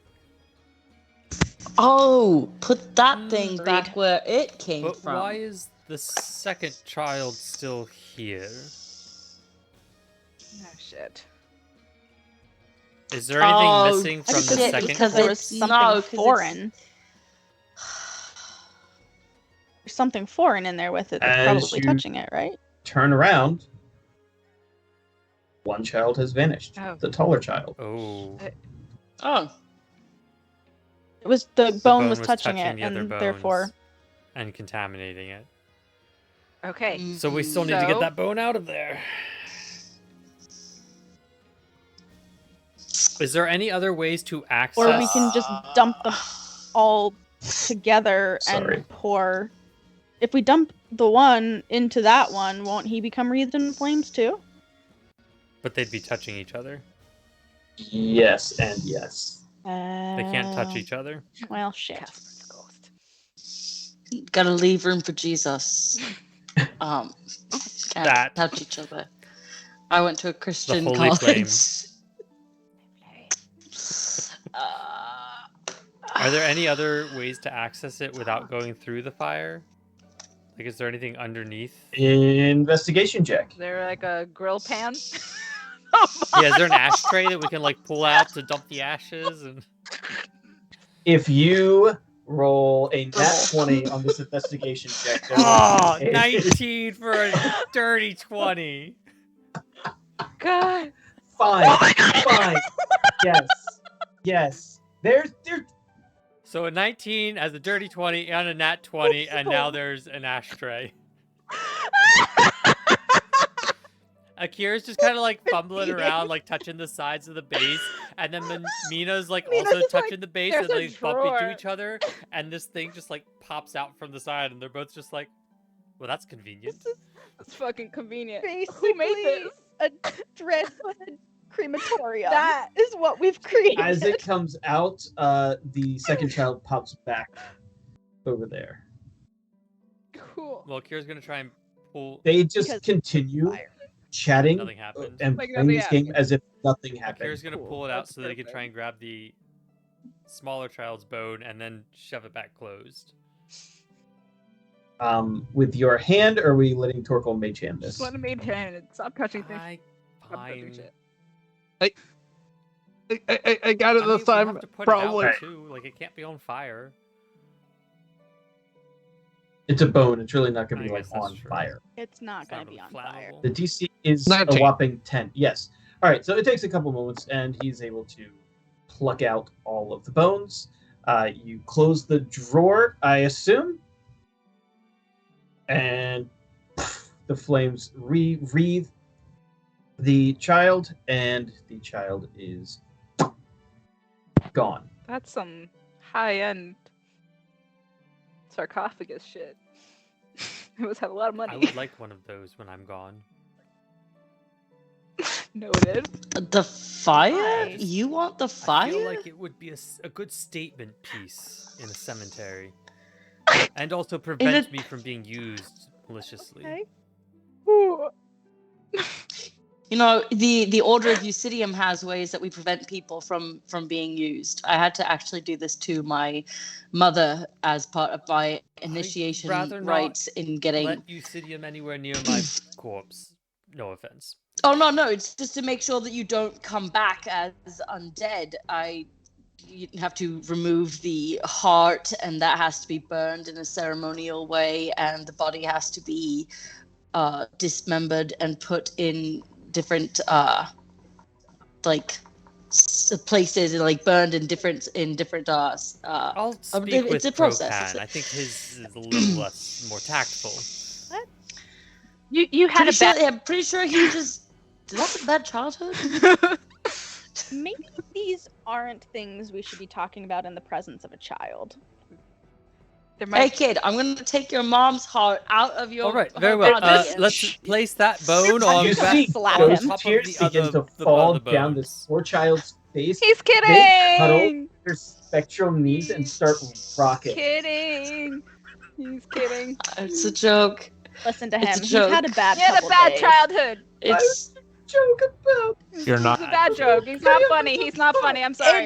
Oh, put that thing Agreed. back where it came But from. why is the second child still here? Oh, shit. Is there anything Oh, missing from the shit, second because there corpse? was something No, 'cause it's- foreign. There's something foreign in there with it that's As probably you- touching it, right? Turn around. One child has vanished. Oh. The taller child. Oh. Oh, It was the bone bone was was touching touching it, the other and bones. therefore And contaminating it. Okay. So we still need to get So- that bone out of there. Is there any other ways to access? or we can just dump them all together Sorry. and pour. If we dump the one into that one, won't he become wreathed in flames too? But they'd be touching each other. Yes and yes. They can't touch each other. Well, shit. Casper's the ghost. gotta leave room for Jesus. Can't That- touch each other. I went to a Christian holy college. Are there any other ways to access it without going through the fire? Like, is there anything underneath? Investigation check. Is there like a grill pan? Yeah, is there an ashtray that we can like pull out to dump the ashes? And If you roll a nat 20 on this investigation check, there will oh, be a- 19 for a dirty 20. God. Fine, fine. Yes. There's So a 19 as a dirty 20 and a nat 20, and now there's an ashtray. Akira's just kind of like fumbling around, like touching the sides of the base, and then Mina's like Mina's also just like, touching the base, "There's and a they bump into drawer." each other, and this thing just like pops out from the side, and they're both just like, "Well, that's convenient." It's fucking convenient. Basically, Who made this? a dreadwood crematorium. That- is what we've created. as it comes out, the second child pops back over there. Cool. Well, Akira's gonna try and pull. They just Because continue fire. chatting Nothing happened. and Like playing nothing this game happened. as if nothing happened. Akira's gonna Cool. pull it out That's so that he can try perfect. and grab the smaller child's bone and then shove it back closed. With your hand, or are we letting Torkel mage hand this? Just let him maintain it. Stop touching things. I Stop touching fine. shit. I got it I mean, this we'll time. have to put Probably. it out too. Like it can't be on fire. It's a bone. It's really not going I to be like guess that's on true. fire. It's not It's going not to be really on fire. flammable. The DC is a 19. whopping 10. Yes. All right. So it takes a couple moments, and he's able to pluck out all of the bones. You close the drawer, I assume, and the flames wreathe the child, and the child is gone. That's some high-end sarcophagus shit. It must have a lot of I money. would like one of those when I'm gone. Noted. The fire? Why? You want the I fire? feel like it would be a good statement piece in a cemetery, and also prevents me from being used maliciously. Okay. Ooh. You know, the Order of Eucidium has ways that we prevent people from being used. I had to actually do this to my mother as part of my initiation rather not rites in getting. Let Eucidium anywhere near my corpse. No offense. Oh no! It's just to make sure that you don't come back as undead. You have to remove the heart, and that has to be burned in a ceremonial way, and the body has to be dismembered and put in different places, and like burned in different I'll speak it's with a process. Prokan. I think his is a little less more tactful. You had a bad. I'm pretty sure he just did that have a bad childhood. Maybe these aren't things we should be talking about in the presence of a child. There Hey might kid, I'm gonna take your mom's heart out of your. All right, her very well. body and- Let's place that bone on You back- see slap those him. top of tears the begin other- to the fall other down this bones. poor child's face. He's They cuddle kidding. their spectral knees and start rocking. Kidding. He's kidding. It's a joke. Listen to It's him. a He's had a joke. bad He had a couple bad days. childhood. It's Joke about. You're not. It's a bad joke. He's not funny. He's not funny. I'm sorry.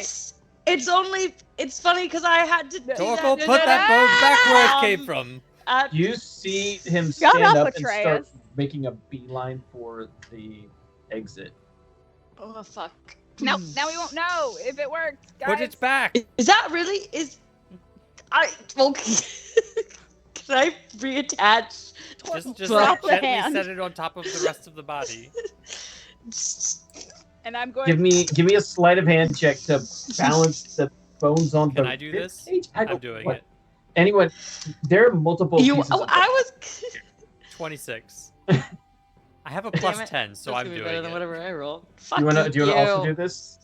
it's funny because I had to do Torkel, that. put that bone back where it came Um, from. You see him Shut stand up, up and Atreus. start making a beeline for the exit. Oh fuck. Now we won't know if it worked, guys. Put it back. Is that really well? Can I reattach? Just Drop the gently hand. set it on top of the rest of the body. And I'm going. Give me a sleight of hand check to balance the bones on Can the I do rib this? cage. I'm doing what? it. Anyone, there are multiple You. pieces Oh, of I was. 26. I have a plus Damn it. 10, so That's I'm gonna be doing better than it. whatever I roll. Fuck Do you wanna also do this?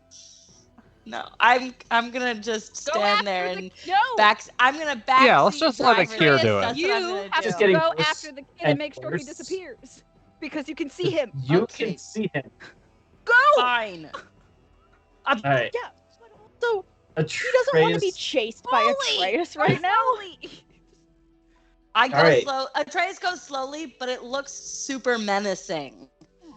No, I'm gonna just Go stand after there the- and no. I'm gonna back. Yeah, let's just let Akira do it. That's You what I'm gonna have do. to getting go worse after the kid and and make sure he worse. disappears because you can see him. You Okay. can see him. Go. Fine. All right. Yeah. So he doesn't want to be chased by Atreus right now. I go All right. slow. Atreus goes slowly, but it looks super menacing.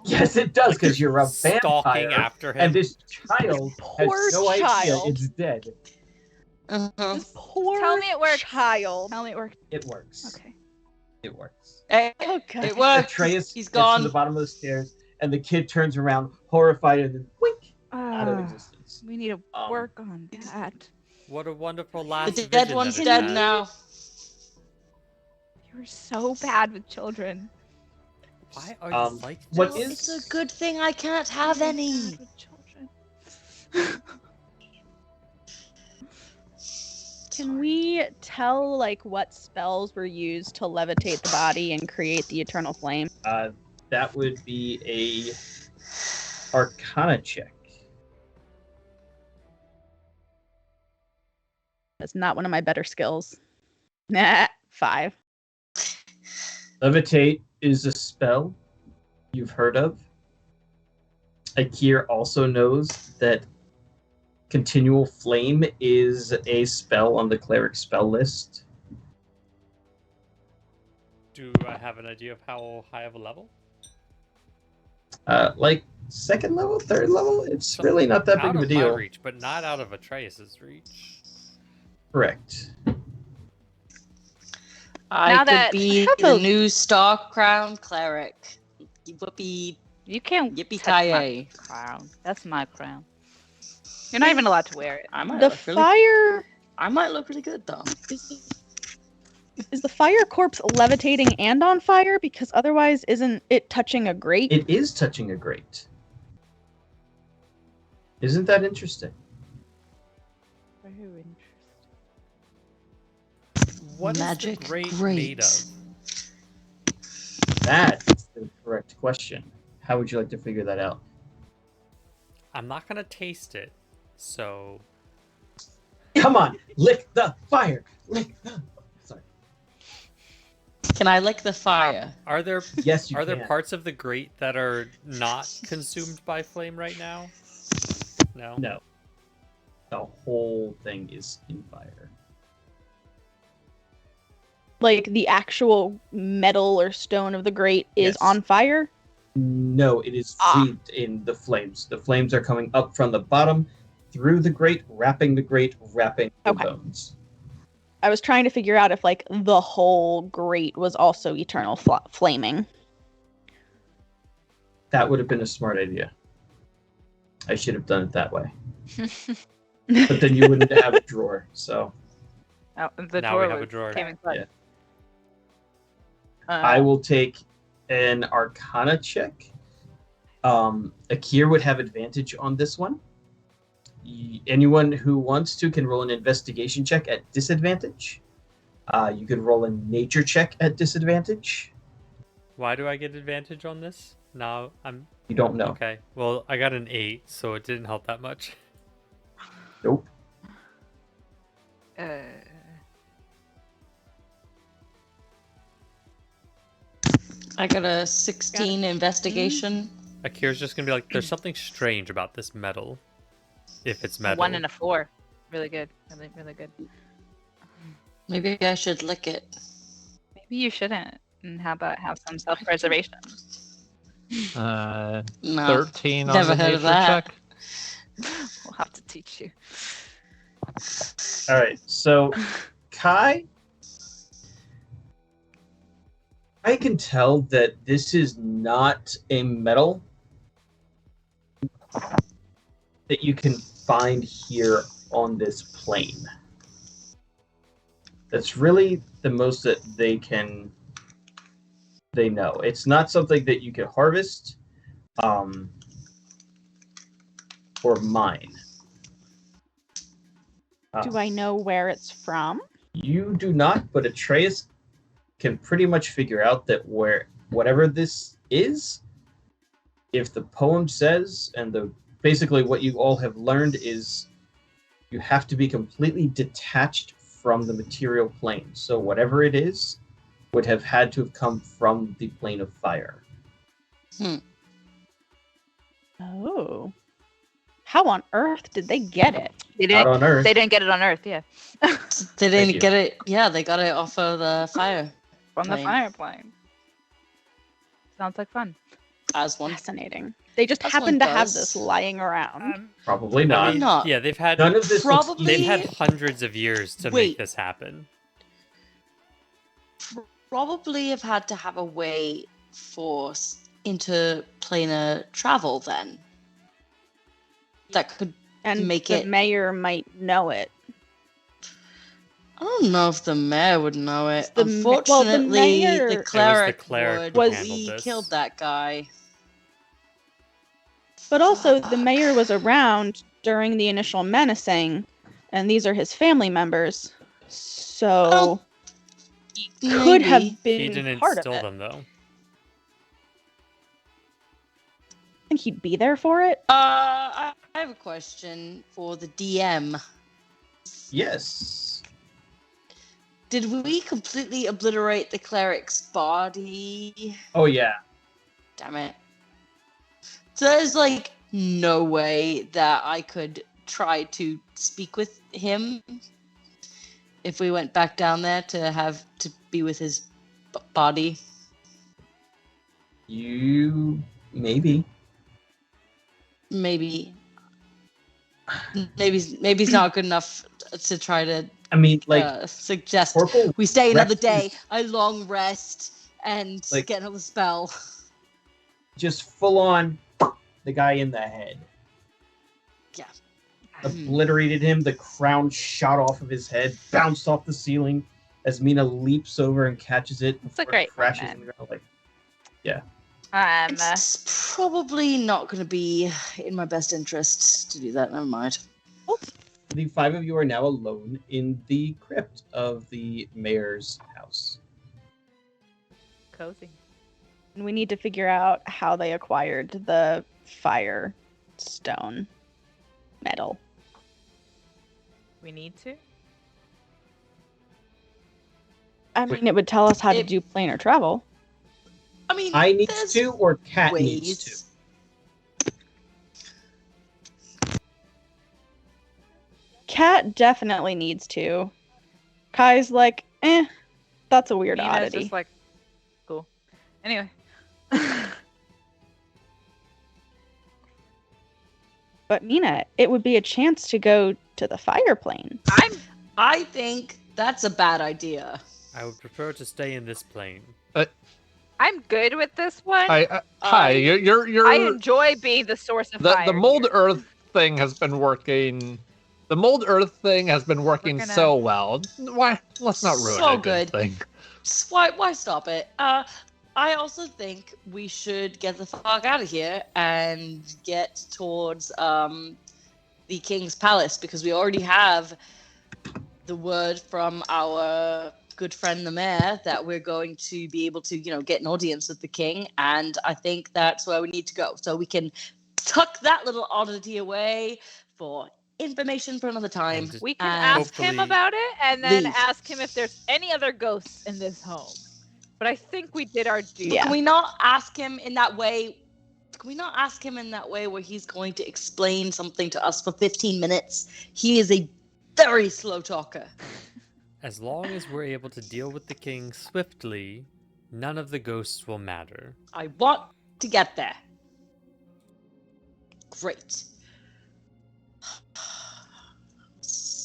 Yes, it does, because you're a Stalking vampire, after him. and this child Poor has no idea child. it's dead. Uh-huh. This poor Tell me it works. child. Tell me it worked. It works. Okay. It works. Hey, Okay. it worked. Atreus He's gets gone. to the bottom of the stairs and the kid turns around, horrified, and then wink out of Ah, existence. we need to Um, work on that. What a wonderful The last dead vision one's that it dead had. now. You're so bad with children. Why are you like what this? is- It's a good thing I can't have You're any. bad with children. Can we tell like what spells were used to levitate the body and create the eternal flame? That would be a Arcana check. That's not one of my better skills. Nah, 5. Levitate is a spell you've heard of. Akir also knows that Continual Flame is a spell on the cleric spell list. Do I have an idea of how high of a level? Like second level, third level, it's So really not that big Out of a of deal. my reach, but not out of Atreus's reach. Correct. I Now could that- be That's the a- new star crown cleric. Whoopee You can't yippee touch my ki crown. That's my crown. You're not even allowed to wear it. I might The look really. fire I might look really good though. is the fire corpse levitating and on fire? Because otherwise, isn't it touching a grate? It is touching a grate. Isn't that interesting? Very interesting. What is Magic the grate grate. made of? That is the correct question. How would you like to figure that out? I'm not gonna taste it, so Come on, lick the fire. Lick the. Sorry. Can I lick the fire? are there Yes, you are there can. parts of the grate that are not consumed by flame right now? No. No. The whole thing is in fire. Like the actual metal or stone of the grate is Yes. on fire? No, it is Ah. wreathed in the flames. The flames are coming up from the bottom, through the grate, wrapping the Okay. bones. I was trying to figure out if like the whole grate was also eternal flaming. That would have been a smart idea. I should have done it that way. But then you wouldn't have a drawer, so Oh, the Now drawer we have a was- drawer. came inside. Yeah. Uh, I will take an Arcana check. Akir would have advantage on this one. Anyone who wants to can roll an investigation check at disadvantage. You could roll a nature check at disadvantage. Why do I get advantage on this? No, I'm You don't know. okay. Well, I got an 8, so it didn't help that much. Nope. uh, I got a 16 investigation. Akira's just gonna be like, "There's something strange about this metal." If it's a metal. 1 and a 4. Really good. Really, really good. Maybe I should lick it. Maybe you shouldn't. And how about have some self-preservation? No. 13 on Never the heard nature of that. check. We'll have to teach you. All right. So, Kai, I can tell that this is not a metal that you can find here on this plane. That's really the most that they know. It's not something that you can harvest or mine. Do I know where it's from? You do not, but Atreus can pretty much figure out that whatever this is, if the poem says, and basically what you all have learned is you have to be completely detached from the material plane. So whatever it is would have had to have come from the plane of fire. Oh. How on earth did they get it? They Not didn't, on Earth. they didn't get it on Earth, yeah. They Thank didn't you. get it. Yeah, they got it off of the fire From the Plane. fire plane. Sounds like fun. as one. Fascinating. They just That's happen what to it have does. this lying around. Probably I not. mean, not? yeah, they've had None of this looks Probably- they've easy. had hundreds of years to Wait. make this happen. Probably have had to have a way for interplanar travel then. That could And make the it. mayor might know it. I don't know if the mayor would know it. The Unfortunately, mayor- the It was the cleric cleric would. who handled We this. killed that guy. But also, the Fuck. mayor was around during the initial menacing, and these are his family members. So, he could Maybe. have He been didn't part of steal it. them though. Think he'd be there for it? I have a question for the DM. Yes. Did we completely obliterate the cleric's body? Oh yeah. Damn it. So there's like no way that I could try to speak with him if we went back down there to be with his body. You maybe. Maybe he's not good enough to try to I mean, like suggest Corporal we stay another Rex day, is- a long rest, and Like- get another spell. just full on the guy in the head. Yeah. Obliterated him. The crown shot off of his head, bounced off the ceiling as Mina leaps over and catches it. It's a before it great crashes moment. on the ground. Like, It's probably not going to be in my best interest to do that. Never mind. the five of you are now alone in the crypt of the mayor's house. Cozy. And we need to figure out how they acquired the fire stone metal. We need to. I mean, it would tell us how to It- do planar travel. I mean, I need there's to, or Cat ways. needs to. Cat definitely needs to. Kai's like, that's a weird Mina's oddity. just like, cool. Anyway. But Mina, it would be a chance to go to the fire plane. I think that's a bad idea. I would prefer to stay in this plane. I'm good with this one. Hi, you're I enjoy being the source of fire. the mold here. earth thing has been working. The mold earth thing has been working gonna- so well. Why? Let's not ruin So a good good. thing. Why stop it? I also think we should get the fuck out of here and get towards the king's palace, because we already have the word from our good friend the mayor that we're going to be able to, get an audience with the king, and I think that's where we need to go. So we can tuck that little oddity away for information for another time. And just- We can and ask him hopefully about it and then leave. ask him if there's any other ghosts in this home. But I think we did our due. Yeah. Can we not ask him in that way? Can we not ask him in that way where he's going to explain something to us for 15 minutes? He is a very slow talker. As long as we're able to deal with the king swiftly, none of the ghosts will matter. I want to get there. Great.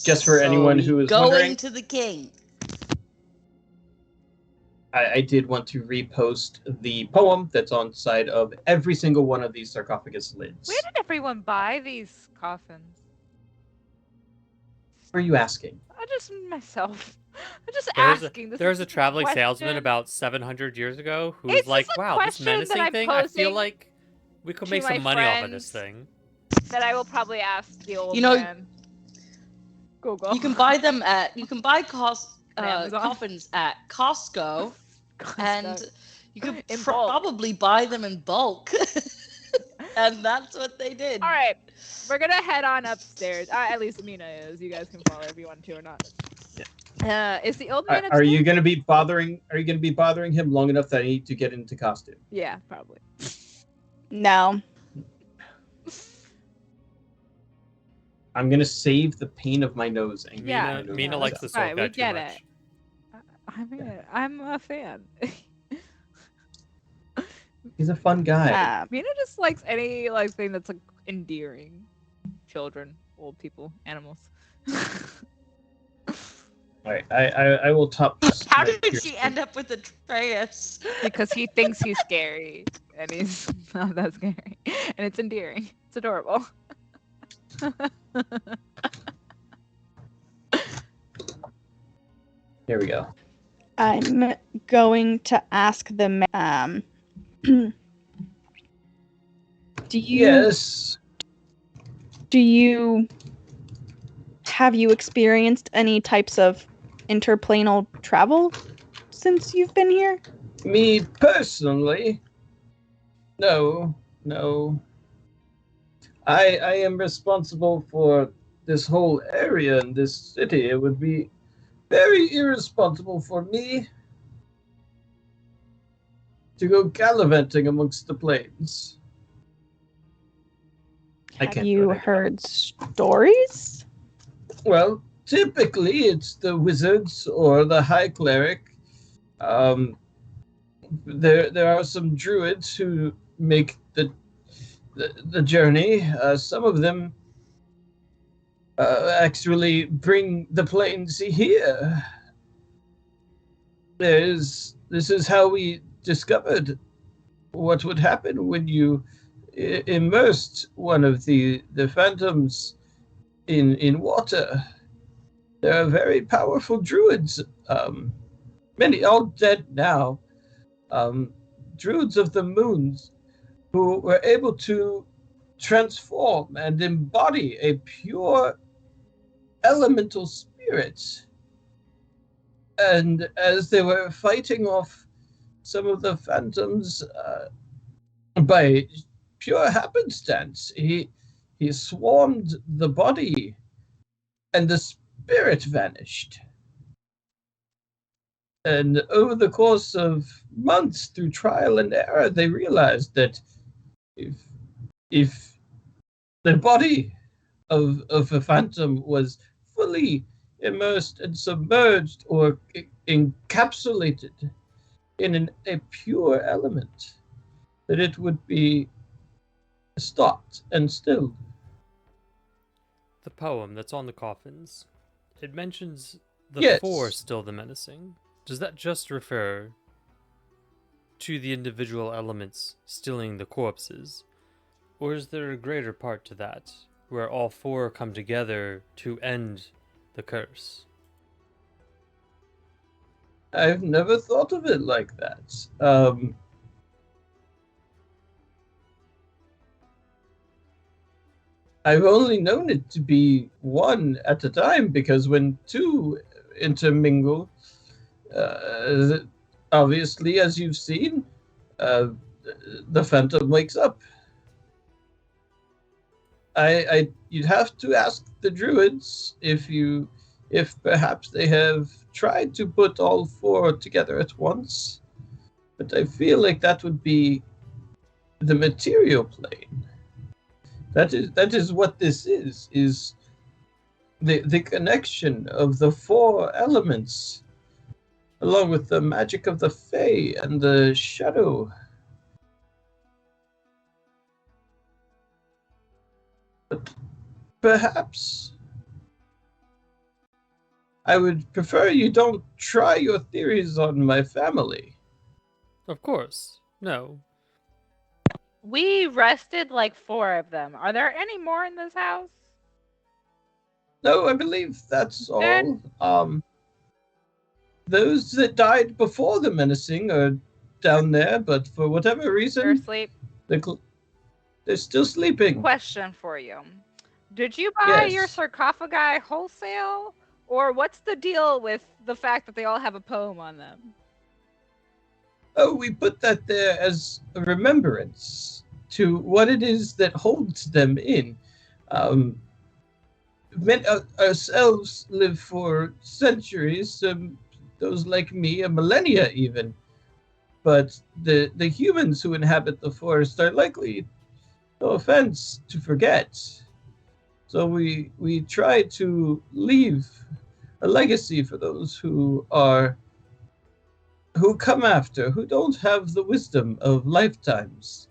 Just for anyone who is going wondering- to the king. I did want to repost the poem that's on side of every single one of these sarcophagus lids. Where did everyone buy these coffins? What are you asking? I just myself. I'm just There's asking. There's a traveling salesman question. about 700 years ago who It's was like, just a wow, this question that menacing I'm thing, I feel posing like we could to make my some money off of this friends. thing. that I will probably ask the old You know- man. Google. You can buy them at. You can buy Amazon. coffins at Costco, and Costco. you could In bulk. probably buy them in bulk. And that's what they did. All right, we're gonna head on upstairs. At least Mina is. You guys can follow if you want to or not. Is the old man Are you upstairs? going to be bothering? Are you going to be bothering him long enough that I need to get into costume? Yeah, probably. No. I'm going to save the pain of my nose. And Yeah, get my nose Mina out. likes the Right, soul we guy too get much. it. I mean, I'm a fan. He's a fun guy. Mina just likes any thing that's like endearing. Children, old people, animals. All right, I will top. How my did pierce she point. end up with Atreus? Because he thinks he's scary. and he's not that scary, and it's endearing. It's adorable. Here we go. I'm going to ask the do you Yes. have you experienced any types of interplanal travel since you've been here? Me personally, no. I am responsible for this whole area in this city. It would be very irresponsible for me to go gallivanting amongst the plains. Have you heard stories? Well, typically it's the wizards or the high cleric. There are some druids who make the journey. Some of them actually bring the plains here. This is how we discovered what would happen when you immersed one of the phantoms in water. There are very powerful druids, many all dead now, druids of the moons, who were able to transform and embody a pure elemental spirit. And as they were fighting off some of the phantoms, by pure happenstance, he swarmed the body, and the spirit vanished. And over the course of months, through trial and error, they realized that if the body of a phantom was fully immersed and submerged or encapsulated in a pure element, that it would be stopped and stilled. The poem that's on the coffins, it mentions the Yes. four still the menacing. Does that just refer to the individual elements stilling the corpses? Or is there a greater part to that, where all four come together to end the curse? I've never thought of it like that. I've only known it to be one at a time, because when two intermingle, obviously, as you've seen, the phantom wakes up. You'd have to ask the druids if perhaps they have tried to put all four together at once, but I feel like that would be the material plane. That is what this is the connection of the four elements, along with the magic of the Fae and the shadow. But perhaps I would prefer you don't try your theories on my family. Of course, no. We rested like 4 of them. Are there any more in this house? No, I believe that's all. Then- Those that died before the menacing are down there, but for whatever They're reason, asleep. they're still sleeping. Question for you. Did you buy your Yes. sarcophagi wholesale? Or what's the deal with the fact that they all have a poem on them? Oh, we put that there as a remembrance to what it is that holds them in. Ourselves live for centuries, those like me, a millennia even. But the humans who inhabit the forest are likely, no offense, to forget. So we try to leave a legacy for those who come after, who don't have the wisdom of lifetimes.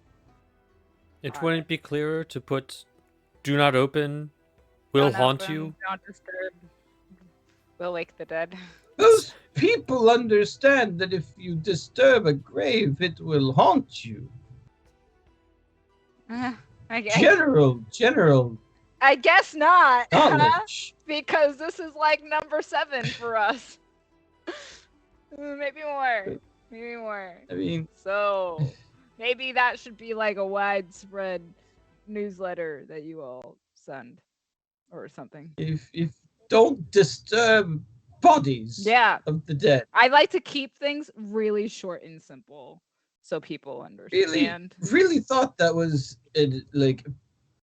It wouldn't be clearer to put "Do not open, will Don't haunt open, you"? Don't disturb. Will wake the dead. Those people understand that if you disturb a grave, it will haunt you. Okay. General I guess not. knowledge. Because this is like number 7 for us. Maybe more. Maybe more. I mean, So maybe that should be like a widespread newsletter that you all send or something. if don't disturb bodies Yeah. of the dead. I like to keep things really short and simple so people understand. Really thought that was like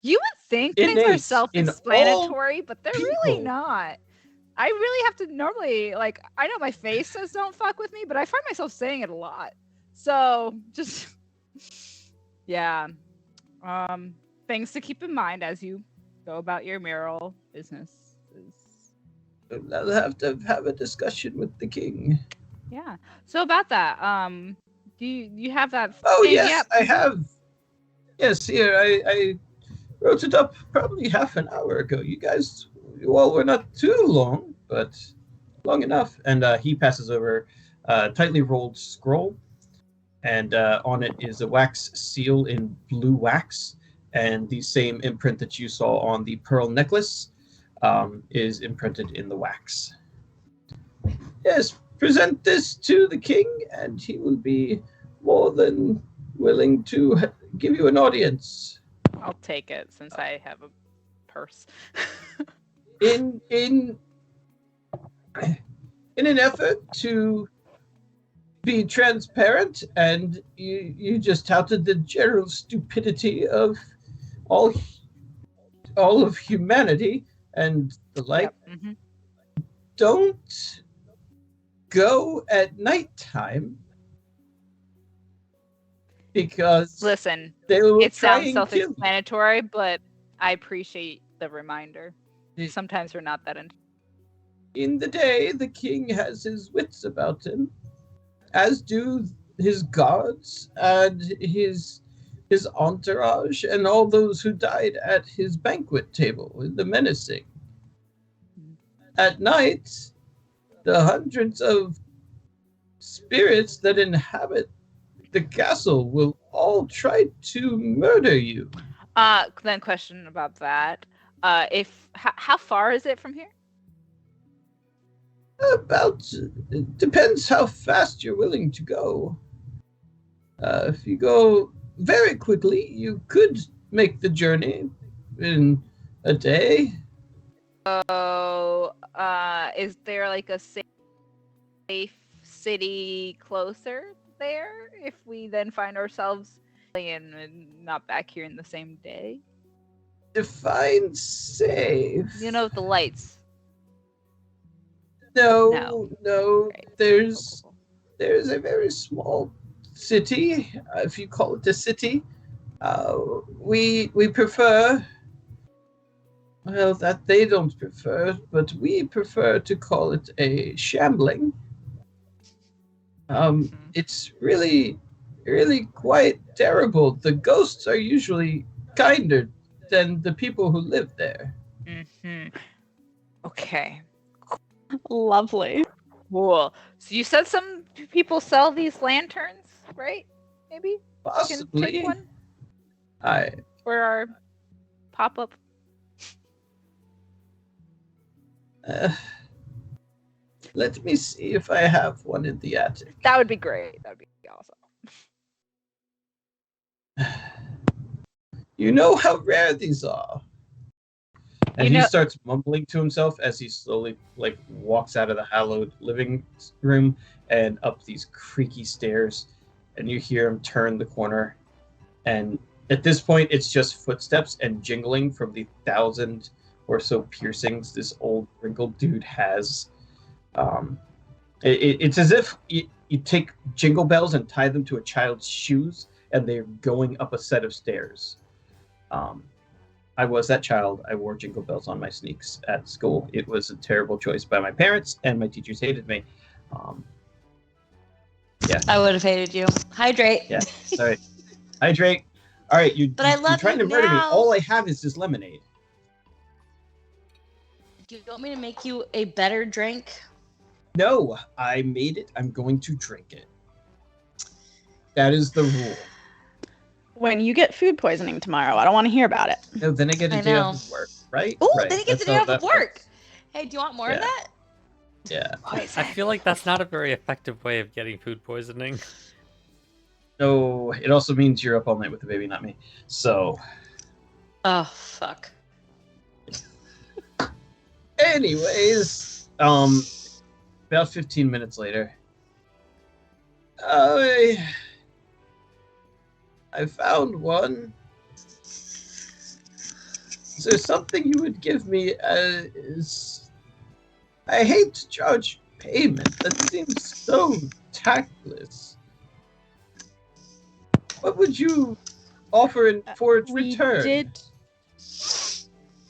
You would think things are innate in self-explanatory, but they're really people. not. I really have to normally, like, I know my face says don't fuck with me, but I find myself saying it a lot. So just, yeah. Things to keep in mind as you go about your mural business. I'll have to have a discussion with the king. Yeah. So about that, do you have that? Oh thing yes, yet? I have. Yes, here I wrote it up probably half an hour ago. You all were not too long, but long enough. And he passes over a tightly rolled scroll, and on it is a wax seal in blue wax, and the same imprint that you saw on the pearl necklace is imprinted in the wax. Yes, present this to the king, and he will be more than willing to give you an audience. I'll take it since I have a purse. In an effort to be transparent, and you just touted the general stupidity of all of humanity and the like. Yep. Mm-hmm. Don't go at nighttime because Listen, they will it try sounds and kill you. self-explanatory, but I appreciate the reminder. Sometimes we're not that In the day, the king has his wits about him, as do his guards and his entourage and all those who died at his banquet table in the menacing. At night, the hundreds of spirits that inhabit the castle will all try to murder you. Then question about that. How far is it from here? It depends how fast you're willing to go. If you go very quickly, you could make the journey in a day. So, is there like a safe city closer there if we then find ourselves and not back here in the same day? Define safe. You know, the lights. No. Right. There's a very small city, if you call it a city. We prefer. Well, that they don't prefer, but we prefer to call it a shambling. It's really, really quite terrible. The ghosts are usually kinder than the people who live there. Mm-hmm. Okay. Lovely. Cool. So you said some people sell these lanterns, right? Maybe we can Possibly. take one I for our pop-up. let me see if I have one in the attic. That would be great. That would be awesome. You know how rare these are. And You he know- starts mumbling to himself as he slowly walks out of the hallowed living room and up these creaky stairs, and you hear him turn the corner, and at this point it's just footsteps and jingling from the 1,000 or so piercings this old wrinkled dude has. It's as if you take jingle bells and tie them to a child's shoes, and they're going up a set of stairs. I was that child. I wore jingle bells on my sneaks at school. It was a terrible choice by my parents, and my teachers hated me. Yeah. I would have hated you. Hydrate. Yeah. Sorry. Hydrate. All right, you're But I love trying to you murder me. now. All I have is this lemonade. Do you want me to make you a better drink? No, I made it. I'm going to drink it. That is the rule. When you get food poisoning tomorrow, I don't want to hear about it. No, then I get a I day know. off of work, right? Ooh, Right. then he gets a That's day how off of that work. works. Hey, do you want more Yeah. of that? Yeah. I feel like that's not a very effective way of getting food poisoning. No, it also means you're up all night with the baby, not me. So, Oh, fuck. anyways, about 15 minutes later, I found one. Is there something you would give me as... I hate to charge payment. That seems so tactless. What would you offer for its return?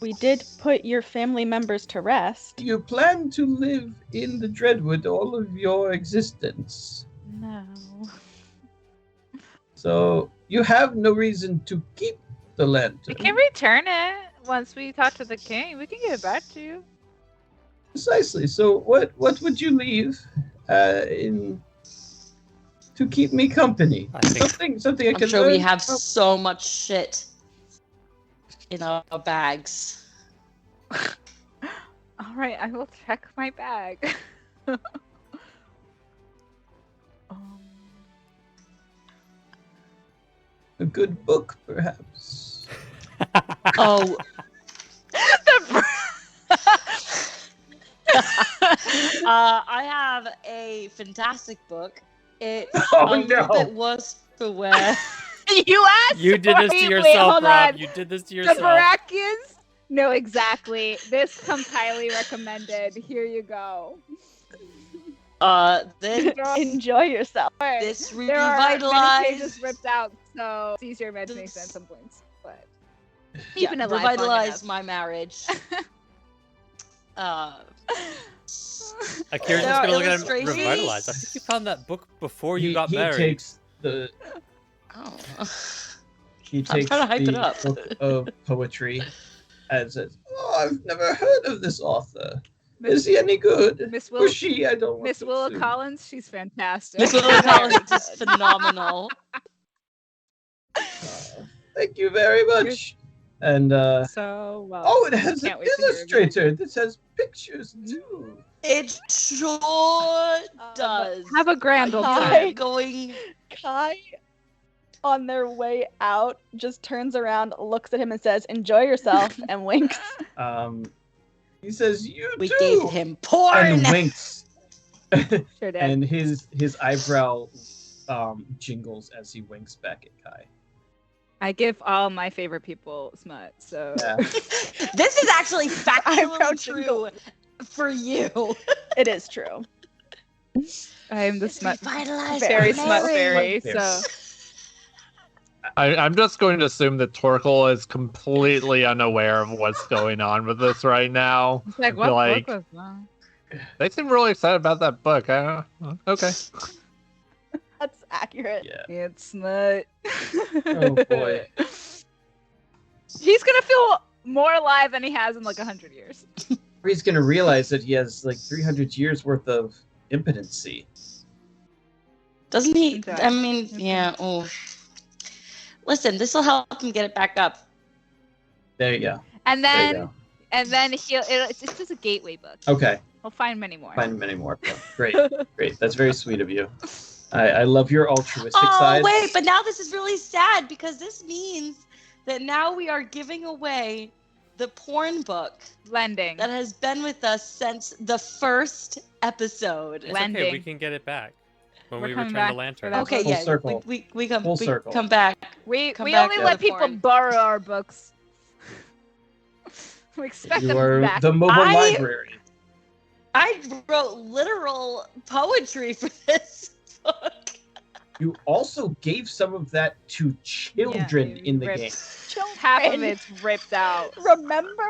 We did put your family members to rest. You plan to live in the Dreadwood all of your existence. No. So you have no reason to keep the lantern. We can return it once we talk to the king. We can give it back to you. Precisely. So what would you leave in to keep me company? I think Something I I'm can sure we learn have from. so much shit in our bags. All right, I will check my bag. Um, A good book, perhaps. Oh, the I have a fantastic book. It's Oh, a little no. bit worse for wear. You asked. You did this to Wait, yourself, hold Rob. on. You did this to The yourself. Barakians know exactly. This comes highly recommended. Here you go. Then Enjoy yourself. this There are many revitalized. pages ripped out, so it's easier imagination at some points. But Yeah, keeping it alive long revitalized enough. my marriage. Akira's There just are gonna look at him illustrations. revitalized. I think you found that book before you got he married. takes the Oh. he I'm takes trying to hype it the up. book of poetry and says, "Oh, I've never heard of this author. Is he any good? Miss Or Will, she? I don't want Miss to Willa assume." Collins, she's fantastic. Miss Lily Collins is phenomenal. Thank you very much. And So well. oh, it has an can't wait to hear of you. illustrator. This has pictures too. It sure does. Have a grand old Hi. time. Going. Kai, on their way out, just turns around, looks at him, and says, "Enjoy yourself," and winks. He says, "You We too," gave him porn. and winks, Sure did. and his eyebrow jingles as he winks back at Kai. I give all my favorite people smut, so Yeah. This is actually Eyebrow factually true jingle. for you. It is true. I am the smut Revitalized fairy, my smut marriage. fairy. So I'm just going to assume that Torkel is completely unaware of what's going on with this right now. it's like, I what feel like book was that? they seem really excited about that book. Okay. That's accurate. Yeah. It's smut. Oh boy. He's gonna feel more alive than he has in like 100 years. He's gonna realize that he has like 300 years worth of impotency. Doesn't he? Okay. I mean, yeah. Oh. Listen, this will help him get it back up. There you go. And There you then go. it's just a gateway book. Okay. We'll find many more. Find many more. Great. Great. That's very sweet of you. I love your altruistic Oh, side. wait, but now this is really sad because this means that now we are giving away the porn book Lending. that has been with us since the first episode. It's okay. Lending. We can get it back when We're we coming return back the lantern. for that Okay, Full yeah, circle. we come Full we circle. come back. We Come we back only to let the people porn. borrow our books. We expect You them are back. the mobile I- library. I wrote literal poetry for this book. You also gave some of that to children you in the ripped- game. Half of Children. it's ripped out. Remember?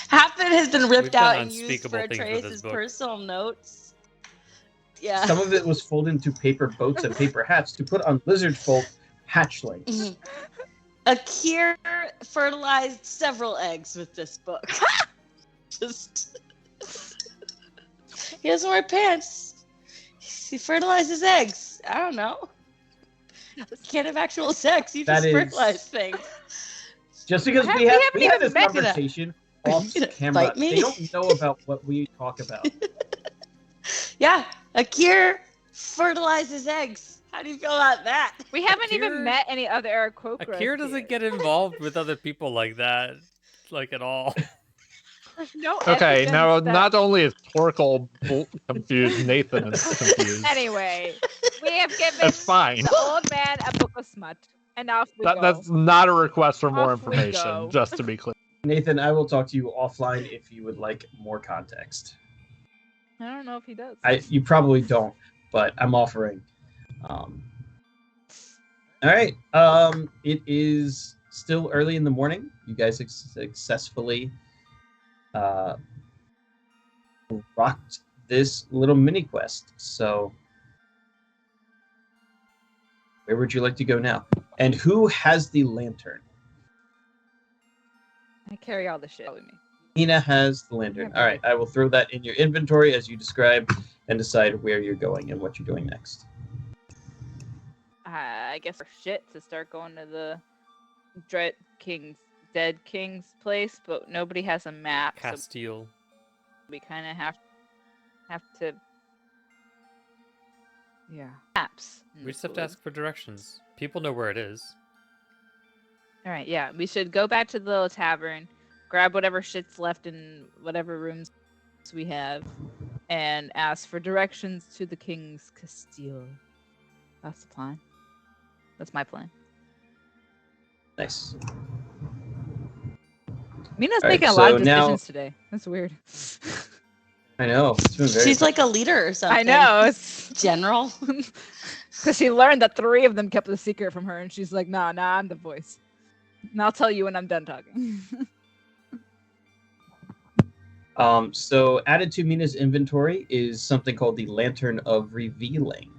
Half of it has been ripped We've done out and used unspeakable for things with Trace's this book. personal notes. Yeah. Some of it was folded into paper boats and paper hats to put on lizard folk hatchlings. Mhm. Akir fertilized several eggs with this book. Just he doesn't wear pants. He fertilizes eggs. I don't know. can't have actual sex. You That just is- fertilize things. Just because We we haven't had even this met yet. conversation Are off you gonna camera. fight me? They don't know about what we talk about. Yeah, Akir fertilizes eggs. How do you feel about that? We haven't Akir- even met any other Aarakocra. Akira doesn't get involved with other people like that, like at all. There's no Okay, evidence now that- not only is Torkel confused, Nathan is confused. Anyway, we have given That's fine. the old man a book of smut, and off we go. That's not a request for more Off we information, go. just to be clear. Nathan, I will talk to you offline if you would like more context. I don't know if he does. You probably don't, but I'm offering. All right. It is still early in the morning. You guys successfully rocked this little mini quest. So, where would you like to go now? And who has the lantern? I carry all the shit with me. Nina has the lantern. All right. I will throw that in your inventory as you describe and decide where you're going and what you're doing next. I guess for shit to start going to the Dead King's place, but nobody has a map, so Castile. we kind of have to. Yeah. Maps. We just have to ask for directions. People know where it is. All right, yeah, we should go back to the little tavern, grab whatever shit's left in whatever rooms we have, and ask for directions to the King's Castile. That's the plan. That's my plan. Nice. Mina's All right, making a lot so of now- decisions today. That's weird. I know. It's been very. She's like a leader or something. I know. It's General. because she learned that 3 of them kept the secret from her, and she's like, "Nah, I'm the voice." And I'll tell you when I'm done talking. So added to Mina's inventory is something called the Lantern of Revealing.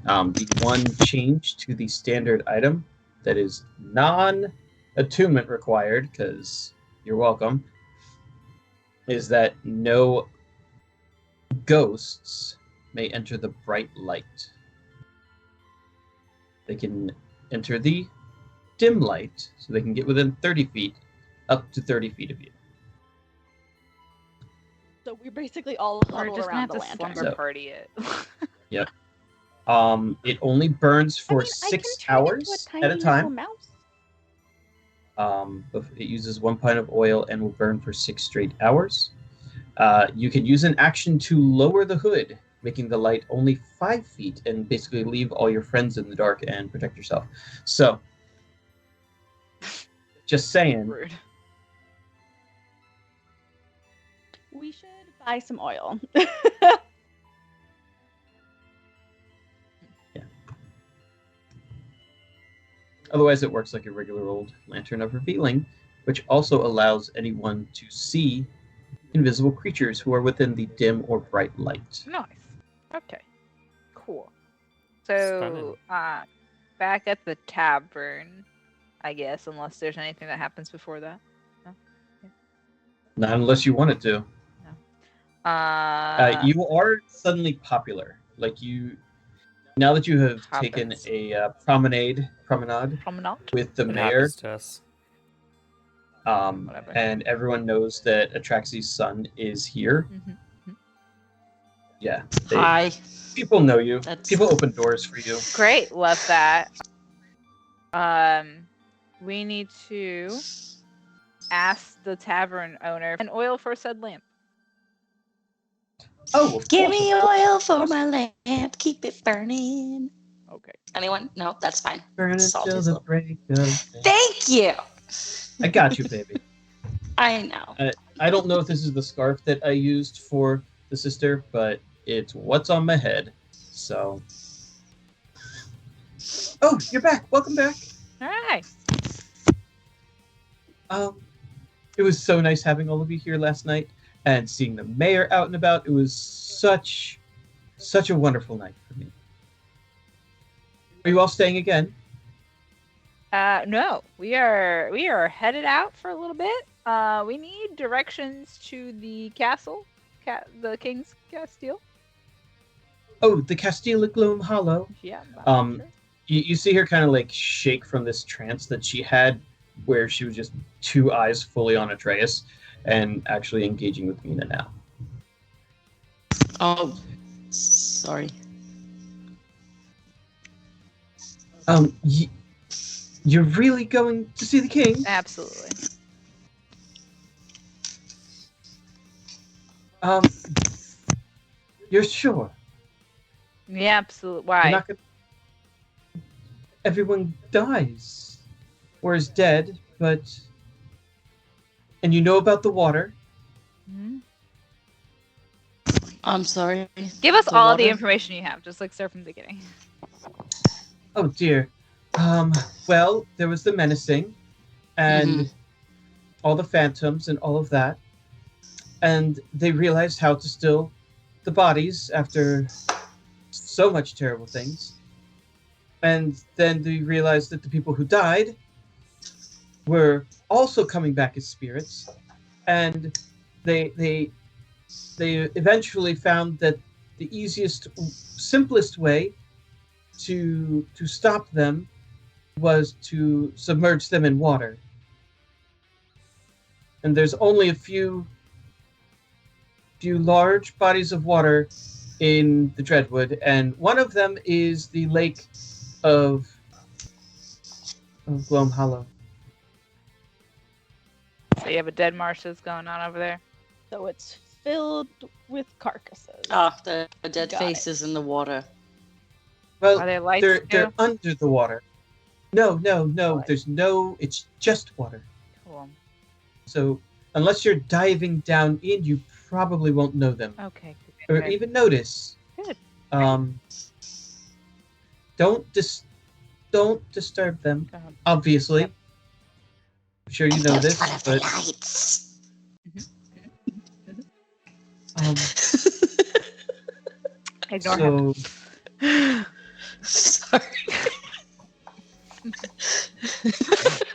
The one change to the standard item that is non-attunement required, because you're welcome, is that no ghosts may enter the bright light. They can enter the dim light, so they can get within 30 feet, up to 30 feet of you. So we're basically all We're huddled just gonna around have the to lantern. slumber So- party it. It only burns for 6 hours at a time. It uses 1 pint of oil and will burn for 6 straight hours. You can use an action to lower the hood, making the light only 5 feet, and basically leave all your friends in the dark and protect yourself. So, just saying. Rude. We should buy some oil. Otherwise, it works like a regular old Lantern of Revealing, which also allows anyone to see invisible creatures who are within the dim or bright light. Nice. Okay. Cool. Stunning. So, back at the tavern, I guess, unless there's anything that happens before that. Not unless you wanted to. You are suddenly popular. Like now that you have taken Happens. a promenade promenade. with the It mayor, happens to us. Whatever. and everyone knows that Atraxi's son is here. Mhm. Yeah, Hi. people know you. That's- People open doors for you. Great, love that. We need to ask the tavern owner an oil for said lamp. Oh, of Give course, me of course. oil for my lamp. Keep it burning. Okay. Anyone? No, that's fine. Burn Salt until is the low. break of day. Thank you. I got you, baby. I know. I don't know if this is the scarf that I used for the sister, but it's what's on my head. So. Oh, you're back. Welcome back. All right. It was so nice having all of you here last night and seeing the mayor out and about. It was such a wonderful night for me. Are you all staying again? No, we are headed out for a little bit. We need directions to the castle, the King's Castile. Oh, the Castile Gloom Hollow. Yeah. Um, sure. You see her kind of like shake from this trance that she had, where she was just two eyes fully on Atreus, and actually engaging with Mina now. Oh, sorry. You're really going to see the king? Absolutely. You're sure? Yeah, absolutely. You're Why? not gonna... Everyone dies or is dead, but... And you know about the water? Mhm. I'm sorry. Give us The all the water? information you have, just like start from the beginning. Oh dear. Well, there was the menacing, and all the phantoms and all of that. And they realized how to still the bodies after so much terrible things. And then they realized that the people who died were also coming back as spirits. And they eventually found that the easiest, simplest way to stop them was to submerge them in water. And there's only a few large bodies of water in the Dreadwood, and one of them is the lake of Gloam Hollow. So you have a dead marshes going on over there. So it's filled with carcasses. Ah, the dead Got faces in the water. Well, Are there lights they're too? under the water. No. What? There's no. It's just water. Cool. So unless you're diving down in, you probably won't know them Okay. or Good. even notice. Good. Don't disturb them. Obviously, I'm sure you know this, but lights. Ignore him. so Sorry.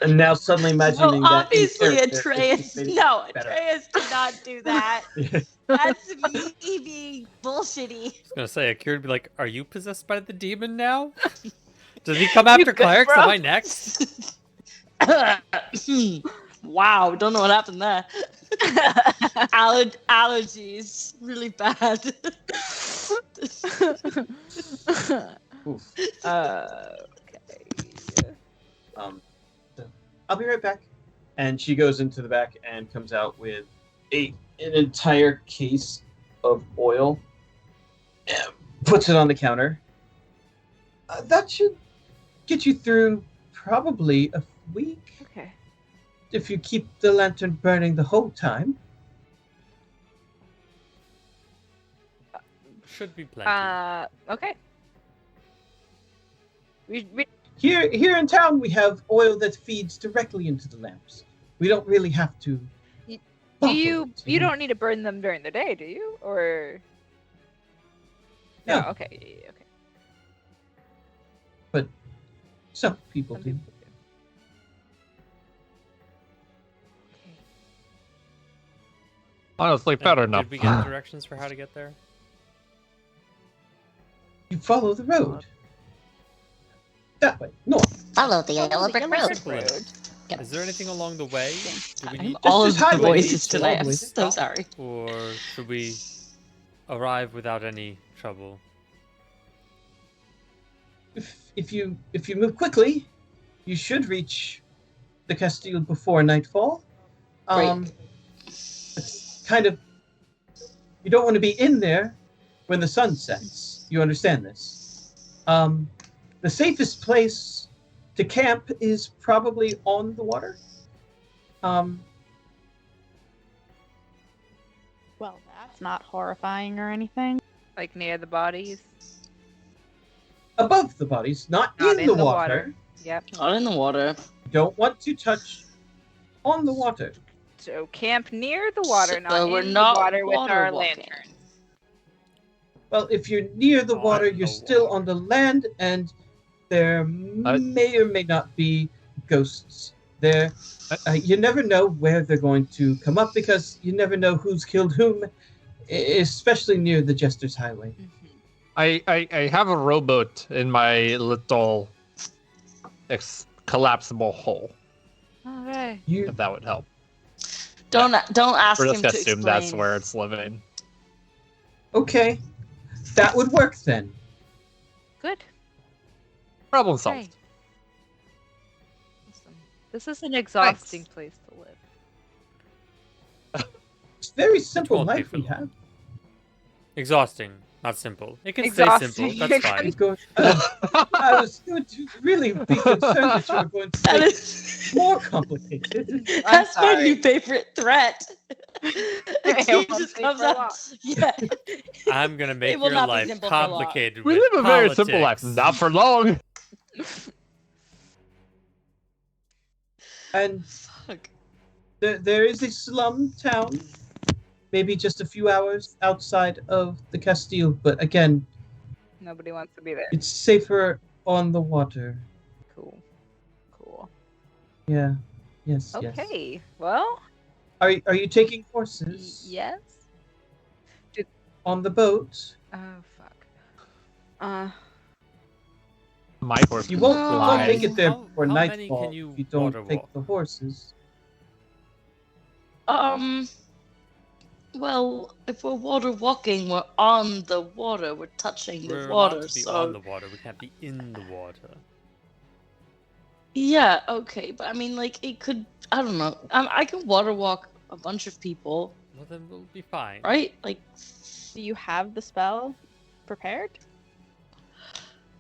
and now suddenly imagining Well, that. obviously, in character, Atreus. it made it No, better. Atreus did not do that. That's me being bullshitty. I was gonna say, Akira would be like, "Are you possessed by the demon now? Does he come after good, clerics? bro? Am I next?" Wow, don't know what happened there. Allergies, really bad. Oof. Okay. So I'll be right back. And she goes into the back and comes out with an entire case of oil. And puts it on the counter. That should get you through probably a week Okay. if you keep the lantern burning the whole time. Should be plenty. Okay. We Here in town, we have oil that feeds directly into the lamps. We don't really have to. do bottle you it, you know? don't need to burn them during the day, do you? Or No. Oh, okay. Yeah, okay. But some people Some do. people do. Okay. Honestly, And better enough. Did we get directions for how to get there? You follow the road. That way, north. Follow the yellow brick road. Yep. Is there anything along the way? Do we I'm need, all Just of the highway. voices Just tonight. I'm highway. so sorry. or should we arrive without any trouble? If you move quickly, you should reach the Castile before nightfall. Great. It's kind of, you don't want to be in there when the sun sets. You understand this? The safest place to camp is probably on the water. Well, that's not horrifying or anything. Like near the bodies. Above the bodies, not Not in the water. Yep. Not in the water. You don't want to touch on the water. So camp near the water, So not we're in not the water with water our walking. lantern. Well, if you're near the Oh, water, I you're know still water. on the land, and there may or may not be ghosts there. You never know where they're going to come up because you never know who's killed whom, especially near the Jester's Highway. I have a rowboat in my little collapsible hole. Okay. You If that would help. Don't ask We're him just gonna to assume explain. that's where it's living. okay? That would work then. Good. Problem solved. Okay. Listen, this is an exhausting place to live. It's very simple won't be life for we long. have. Exhausting, not simple. It can Exhausting. stay simple. That's fine. I'm going, I was going to really be concerned that you were going to That make is it more complicated. that's my sorry. new favorite threat. It He won't just be comes for out. long. Yeah. I'm gonna make will your not be life simple for long. complicated We with live a very simple life. politics. Not for long. And Fuck. there is a slum town, maybe just a few hours outside of the Castile, but again, Nobody wants to be there. it's safer on the water. Cool. Cool. Yeah. Yes. Yes. Okay. Well, Are you taking horses yes. on the boat? Oh fuck. My horse You can won't fly. make it there How- before how many nightfall can you if you don't water take walk? the horses. Well, if we're water walking, we're on the water. We're touching the We're water. allowed to be So on the water. We can't be in the water. yeah, okay. But I mean, like, it could. I don't know. I can water walk a bunch of people, Well, then we'll be fine. right? Like, Do you have the spell prepared?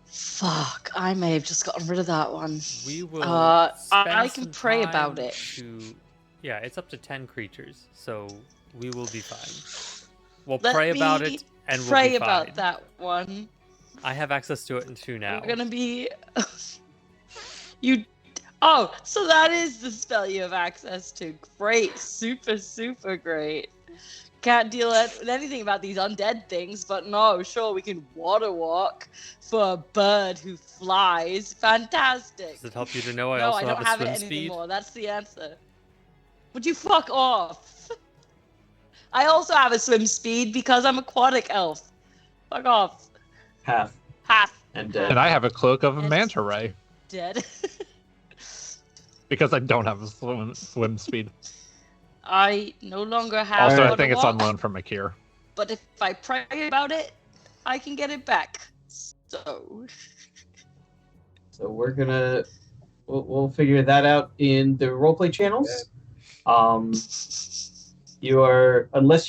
fuck. I may have just gotten rid of that one. We will. I spend can some pray about time it. Yeah, it's up to 10 creatures, so we will be fine. We'll Let pray about me it, and we'll Pray be about fine. that one. I have access to it too now. We're gonna be. You. Oh, so that is the spell you have access to. Great, super, super great. Can't deal with anything about these undead things, but no, sure, we can water walk for a bird who flies. Fantastic. Does it help you to know I No, also I don't have have a it swim anything speed? more. That's the answer. Would you fuck off? I also have a swim speed because I'm aquatic elf. Fuck off. Half Half and And I have a cloak of a It's- manta ray dead. because I don't have a swim speed. I no longer have Also, I water think it's on walk, loan from Akir. but if I pray about it, I can get it back. So So we'll figure that out in the roleplay channels. Unless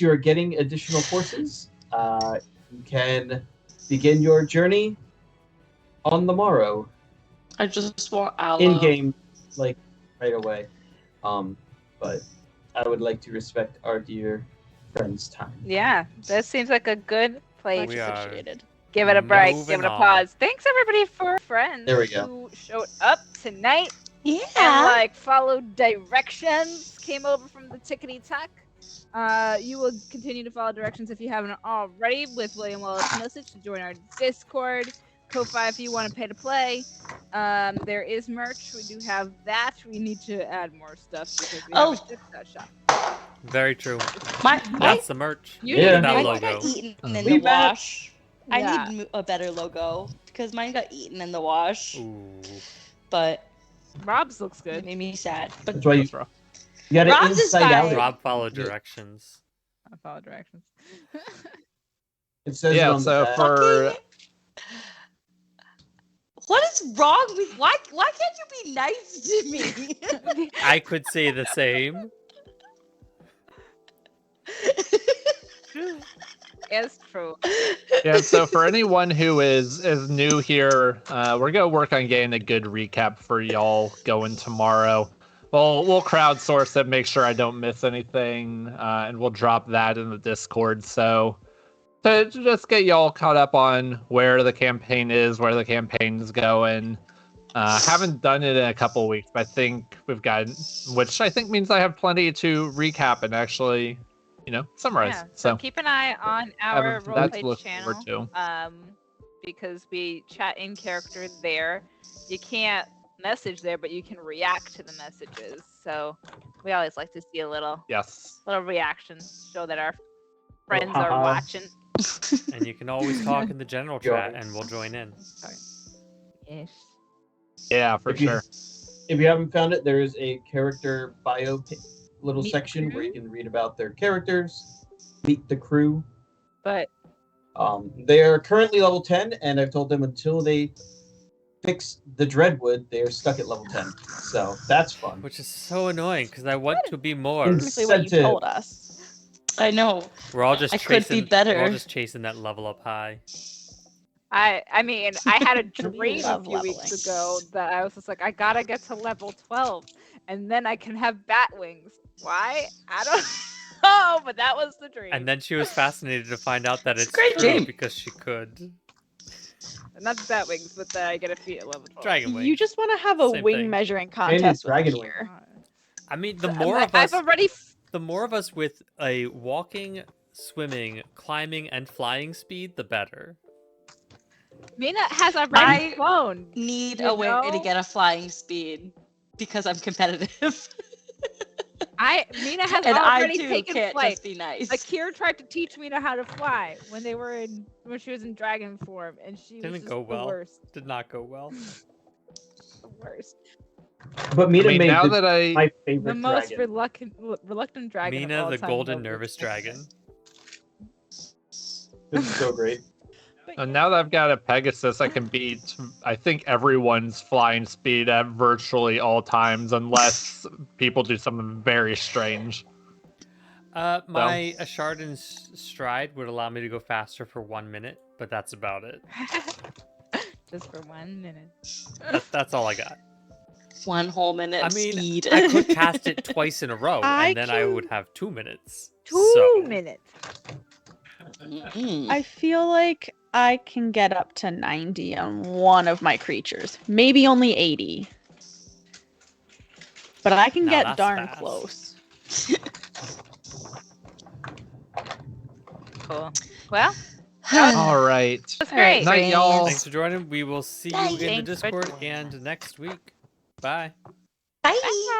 you are getting additional horses, you can begin your journey on the morrow, I just want aloe. in game, like right away. But I would like to respect our dear friend's time. Yeah, this seems like a good place. Much We are- appreciated. Give it a break. Give Moving it a on. pause. Thanks everybody for friends There we go. who showed up tonight and Yeah. like followed directions, came over from the tickety tack. You will continue to follow directions if you haven't already with William Wallace's message to join our Discord. Ko-Fi if you want to pay to play. There is merch. We do have that. We need to add more stuff because we Oh. haven't shipped that shop. Very true. My That's the merch. You Yeah. need That mine logo. got eaten in We the bet. wash. I Yeah. need a better logo because mine got eaten in the wash. Ooh. But Rob's looks it good. made me sad. But That's why you That's rough. got it Rob's is inside out. fine. Rob followed Yeah. directions. I follow directions. It says it Yeah, on so the back. for what is wrong with why can't you be nice to me? I could say the same. It's true. yeah, so for anyone who is new here, we're gonna work on getting a good recap for y'all going tomorrow. We'll crowdsource it, make sure I don't miss anything, and we'll drop that in the Discord. So to just get y'all caught up on where the campaign is, where the campaign is going. Haven't done it in a couple weeks, but I think we've got, which I think means I have plenty to recap and actually, summarize. Yeah, So keep an eye on our that's to roleplay look channel. forward to. Because we chat in character there. You can't message there, but you can react to the messages. So we always like to see a little Yes. reaction, show that our friends are haha. watching. And you can always talk in the general chat and we'll join in. Yes. Yeah, for If you- sure. If you haven't found it, there is a character bio little Meet the section where crew? you can read about their characters, meet the crew. But They are currently level 10, and I've told them until they fix the Dreadwood, they are stuck at level 10. So that's fun. Which is so annoying because I want to be more. Ins- Technically, what you Incentive. told us. I know. We're all just I could be chasing. We're better. all just chasing that level up high. I mean, I had a We dream a love few weeks leveling. ago that I was just like, I gotta get to level 12, and then I can have bat wings. Why? I don't know, but that was the dream. And then she was fascinated to find out that It's it's a great true dream. because she could. Not bat wings, but I get a feet at level 12. Dragon wings. You just want to have a Same wing thing. measuring And it's contest with dragon wing. here. I mean, the I'm more like, of us, I've already. the more of us with a walking, swimming, climbing, and flying speed, the better. Mina has already I- flown. Need You a way to know? get a flying speed because I'm competitive. Mina has and I already too taken can't flight. just be nice. Akira tried to teach Mina how to fly when she was in dragon form, and she was Didn't just go the well. worst. Did not go well. The worst. But I Mina mean, made now the- that I my The favorite most dragon. reluctant dragon. of Mina, all the time, golden though, nervous was- dragon. This is so great. now that I've got a Pegasus, I can beat I think everyone's flying speed at virtually all times, unless people do something very strange. My Ashardin's stride would allow me to go faster for 1 minute, but that's about it. Just for 1 minute. That's all I got. 1 whole minute I mean, speed. I could cast it twice in a row, I and then I can- would have 2 minutes. 2 So, minutes. Mm. I feel like I can get up to 90 on one of my creatures. Maybe only 80. But I can Now get that's darn fast. close. Cool. Well, All right. that's All right, great. Night, y'all. thanks for joining. We will see you Bye. in the Thanks for Discord joining. and next week. Bye. Bye.